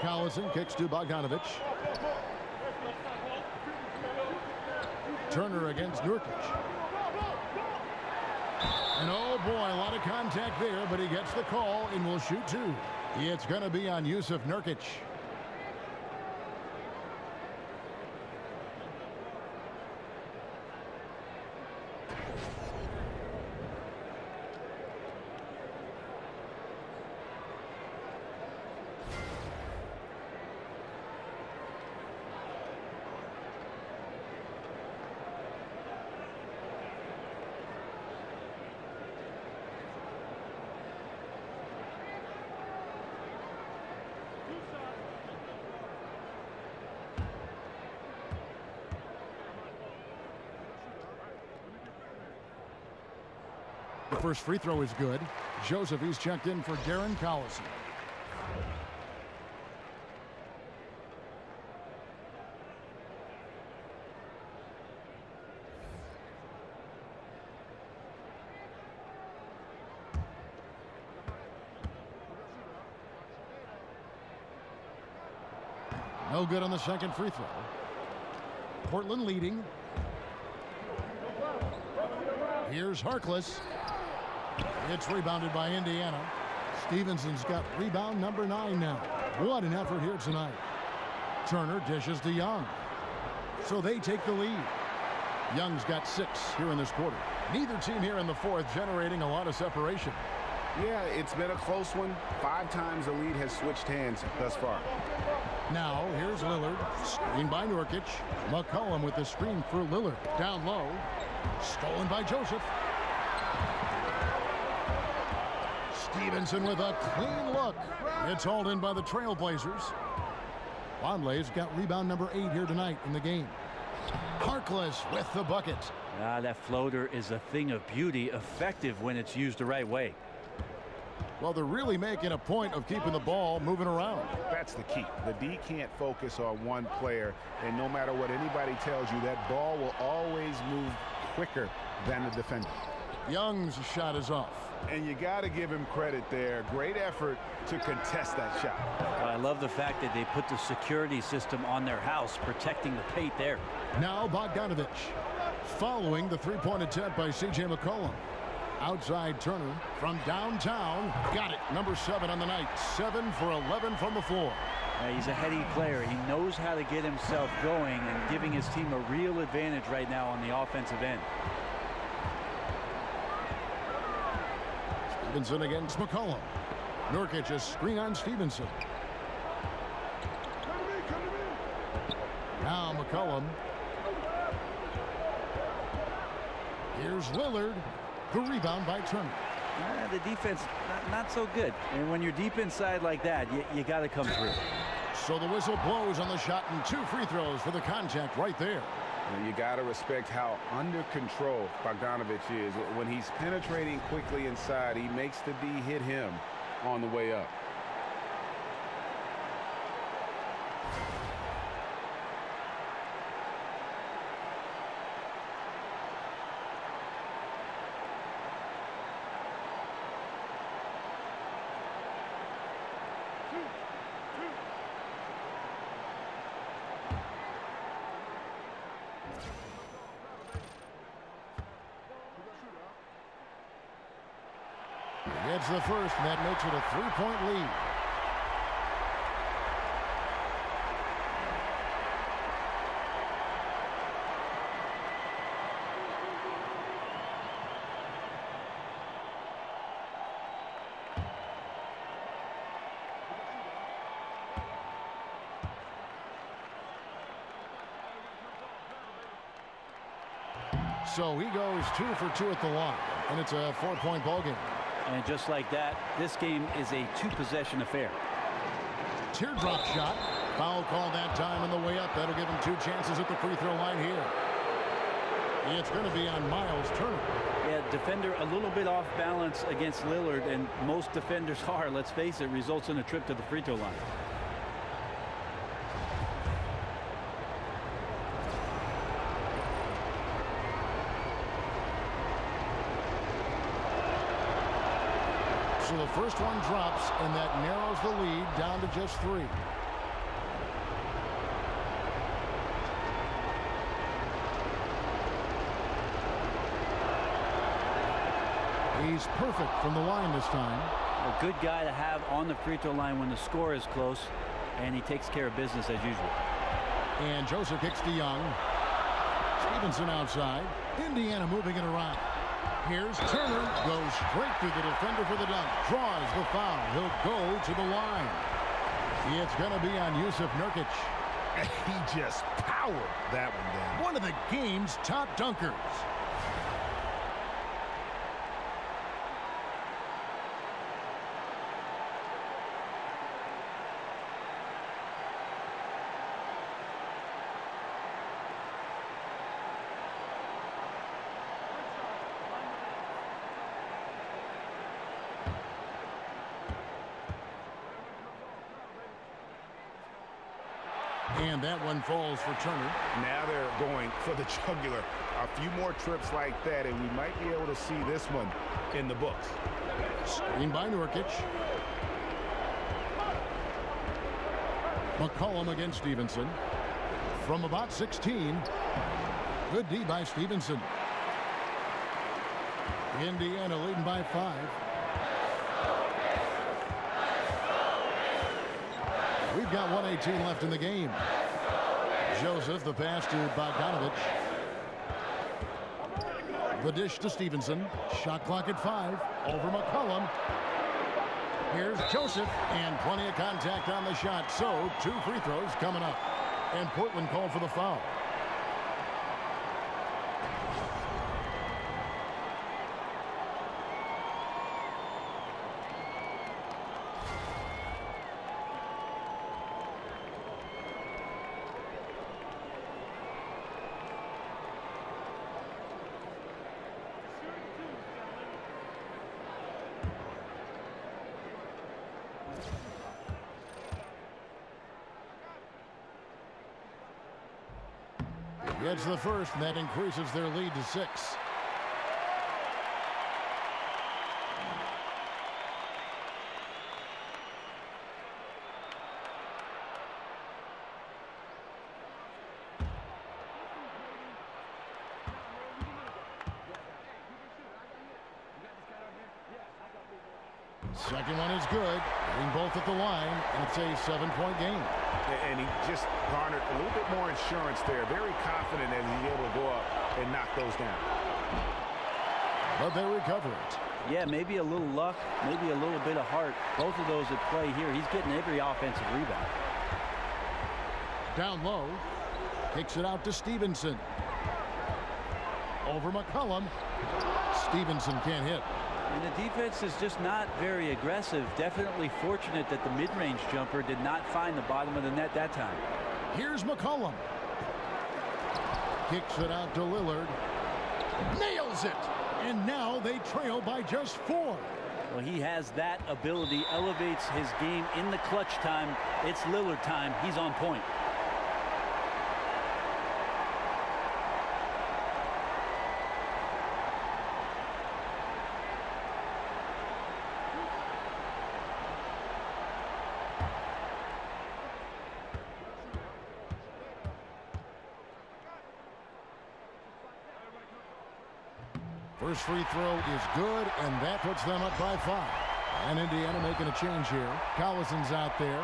[SPEAKER 5] Collison kicks to Bogdanovich. Turner against Nurkic. And oh boy, a lot of contact there, but he gets the call and will shoot two. It's going to be on Yusuf Nurkic. The first free throw is good. Joseph, he's checked in for Darren Collison. No good on the second free throw. Portland leading. Here's Harkless. It's rebounded by Indiana. Stevenson's got rebound number 9 now. What an effort here tonight. Turner dishes to Young. So they take the lead. Young's got 6 here in this quarter. Neither team here in the fourth generating a lot of separation.
[SPEAKER 10] Yeah, it's been a close one. 5 times the lead has switched hands thus far.
[SPEAKER 5] Now, here's Lillard. Screen by Nurkic. McCollum with the screen for Lillard. Down low. Stolen by Joseph. Stevenson with a clean look. It's hauled in by the Trailblazers. Vonleh's got rebound number 8 here tonight in the game. Harkless with the bucket.
[SPEAKER 7] That floater is a thing of beauty, effective when it's used the right way.
[SPEAKER 5] Well, they're really making a point of keeping the ball moving around.
[SPEAKER 10] That's the key. The D can't focus on one player, and no matter what anybody tells you, that ball will always move quicker than the defender.
[SPEAKER 5] Young's shot is off.
[SPEAKER 10] And you got to give him credit there. Great effort to contest that shot.
[SPEAKER 7] I love the fact that they put the security system on their house, protecting the paint there.
[SPEAKER 5] Now Bogdanovich. Following the three-point attempt by C.J. McCollum. Outside Turner from downtown. Got it. Number 7 on the night. 7 for 11 from the floor.
[SPEAKER 7] He's a heady player. He knows how to get himself going and giving his team a real advantage right now on the offensive end.
[SPEAKER 5] Stevenson against McCollum. Nurkic a screen on Stevenson. Now McCollum. Here's Lillard. The rebound by Turner.
[SPEAKER 7] The defense not so good. And when you're deep inside like that, you got to come through.
[SPEAKER 5] So the whistle blows on the shot and 2 free throws for the contact right there.
[SPEAKER 10] And you got to respect how under control Bogdanovich is. When he's penetrating quickly inside, he makes the D hit him on the way up.
[SPEAKER 5] It's the first, and that makes it a 3-point lead. So he goes 2 for 2 at the line, and it's a 4-point ball game.
[SPEAKER 7] And just like that, this game is a two-possession affair.
[SPEAKER 5] Teardrop shot. Foul call that time on the way up. That'll give him 2 chances at the free throw line here. It's going to be on Miles Turner.
[SPEAKER 7] Yeah, defender a little bit off balance against Lillard, and most defenders are, let's face it, results in a trip to the free throw line.
[SPEAKER 5] So the first one drops, and that narrows the lead down to just 3. He's perfect from the line this time.
[SPEAKER 7] A good guy to have on the free throw line when the score is close, and he takes care of business as usual.
[SPEAKER 5] And Joseph kicks to Young. Stevenson outside. Indiana moving it around. Here's Turner. Goes straight through the defender for the dunk. Draws the foul. He'll go to the line. It's going to be on Yusuf Nurkic.
[SPEAKER 6] He just powered that one down.
[SPEAKER 5] One of the game's top dunkers. And that one falls for Turner.
[SPEAKER 6] Now they're going for the jugular. A few more trips like that, and we might be able to see this one in the books.
[SPEAKER 5] Screen by Nurkic. McCollum against Stevenson. From about 16. Good D by Stevenson. Indiana leading by 5. We've got 1:18 left in the game. Joseph, the pass to Bogdanovich. The dish to Stevenson. Shot clock at 5. Over McCollum. Here's Joseph, and plenty of contact on the shot. So 2 free throws coming up. And Portland called for the foul. Gets the first, and that increases their lead to 6. Second one is good. Getting both at the line, and it's a 7-point game.
[SPEAKER 6] And he just garnered a little bit more insurance there. Very confident that he's able to go up and knock those down.
[SPEAKER 5] But they recover it.
[SPEAKER 7] Yeah, maybe a little luck, maybe a little bit of heart. Both of those at play here. He's getting every offensive rebound.
[SPEAKER 5] Down low. Kicks it out to Stevenson. Over McCollum. Stevenson can't hit.
[SPEAKER 7] And the defense is just not very aggressive. Definitely fortunate that the mid-range jumper did not find the bottom of the net that time.
[SPEAKER 5] Here's McCollum. Kicks it out to Lillard. Nails it. And now they trail by just 4.
[SPEAKER 7] Well, he has that ability, elevates his game in the clutch time. It's Lillard time. He's on point.
[SPEAKER 5] First free throw is good, and that puts them up by 5. And Indiana making a change here. Collison's out there.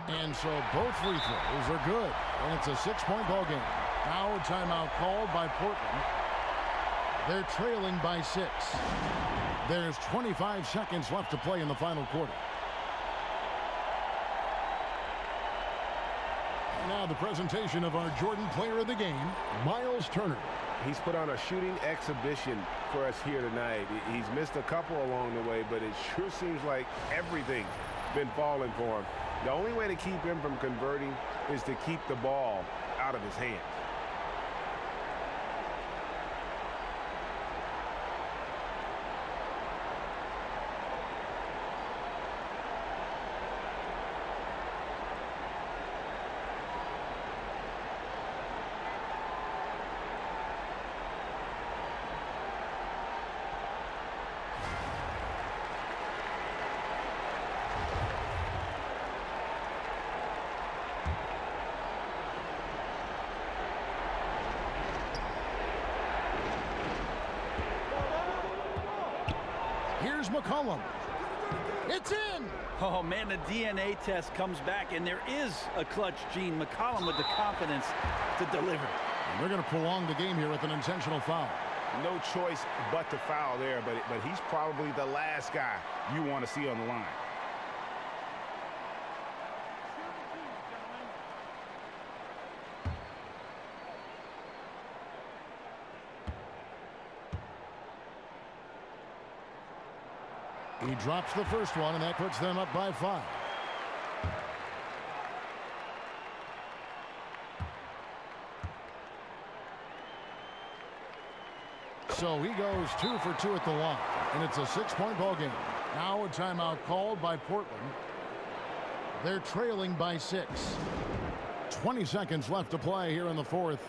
[SPEAKER 5] And so both free throws are good, and it's a 6-point ball game. Now a timeout called by Portland. They're trailing by 6. There's 25 seconds left to play in the final quarter. now the presentation of our Jordan Player of the Game, Miles Turner.
[SPEAKER 6] He's put on a shooting exhibition for us here tonight. He's missed a couple along the way, but it sure seems like everything's been falling for him. The only way to keep him from converting is to keep the ball out of his hands.
[SPEAKER 5] Here's McCollum. It's in.
[SPEAKER 7] Oh, man, the DNA test comes back, and there is a clutch gene. McCollum with the confidence to deliver.
[SPEAKER 5] And they're going to prolong the game here with an intentional foul.
[SPEAKER 10] No choice but to foul there, but he's probably the last guy you want to see on the line.
[SPEAKER 5] He drops the first one, and that puts them up by 5. So he goes 2 for 2 at the line, and it's a 6-point ball game. Now a timeout called by Portland. They're trailing by 6. 20 seconds left to play here in the fourth.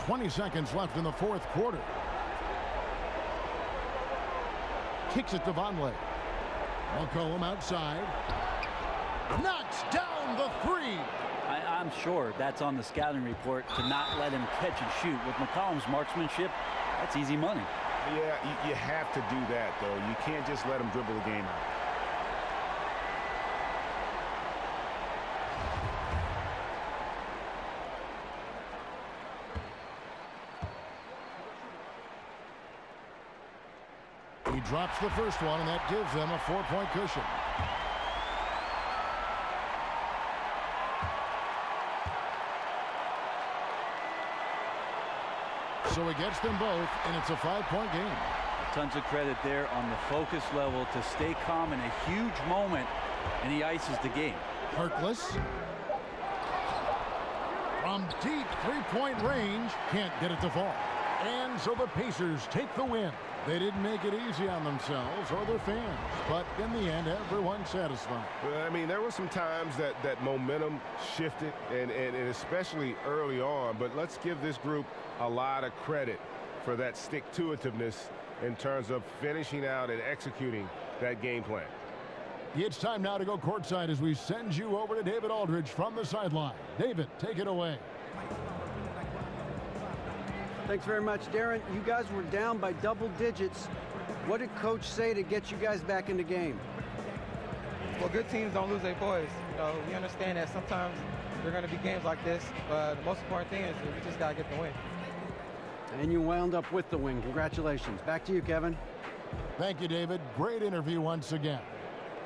[SPEAKER 5] .20 seconds left in the fourth quarter. Kicks it to Vonleh. McCollum outside. Knocks down the 3.
[SPEAKER 7] I'm sure that's on the scouting report to not let him catch and shoot. With McCollum's marksmanship, that's easy money.
[SPEAKER 10] Yeah, you have to do that, though. You can't just let him dribble the game out.
[SPEAKER 5] He drops the first one, and that gives them a 4-point cushion. So he gets them both, and it's a 5-point game.
[SPEAKER 7] Tons of credit there on the focus level to stay calm in a huge moment, and he ices the game.
[SPEAKER 5] Harkless. From deep 3-point range, can't get it to fall. And so the Pacers take the win. They didn't make it easy on themselves or their fans, but in the end, everyone's satisfied.
[SPEAKER 6] Well, I mean, there were some times that momentum shifted, and especially early on, but let's give this group a lot of credit for that stick-to-itiveness in terms of finishing out and executing that game plan.
[SPEAKER 5] It's time now to go courtside as we send you over to David Aldridge from the sideline. David, take it away.
[SPEAKER 8] Thanks very much, Darren. You guys were down by double digits. What did Coach say to get you guys back in the game?
[SPEAKER 12] Well, good teams don't lose their boys. You know, we understand that sometimes there are going to be games like this, but the most important thing is that we just got to get the win.
[SPEAKER 8] And you wound up with the win. Congratulations. Back to you, Kevin.
[SPEAKER 5] Thank you, David. Great interview once again.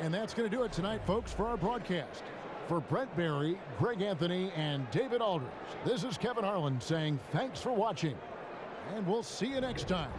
[SPEAKER 5] And that's going to do it tonight, folks, for our broadcast. For Brent Barry, Greg Anthony, and David Aldridge, this is Kevin Harlan saying thanks for watching. And we'll see you next time.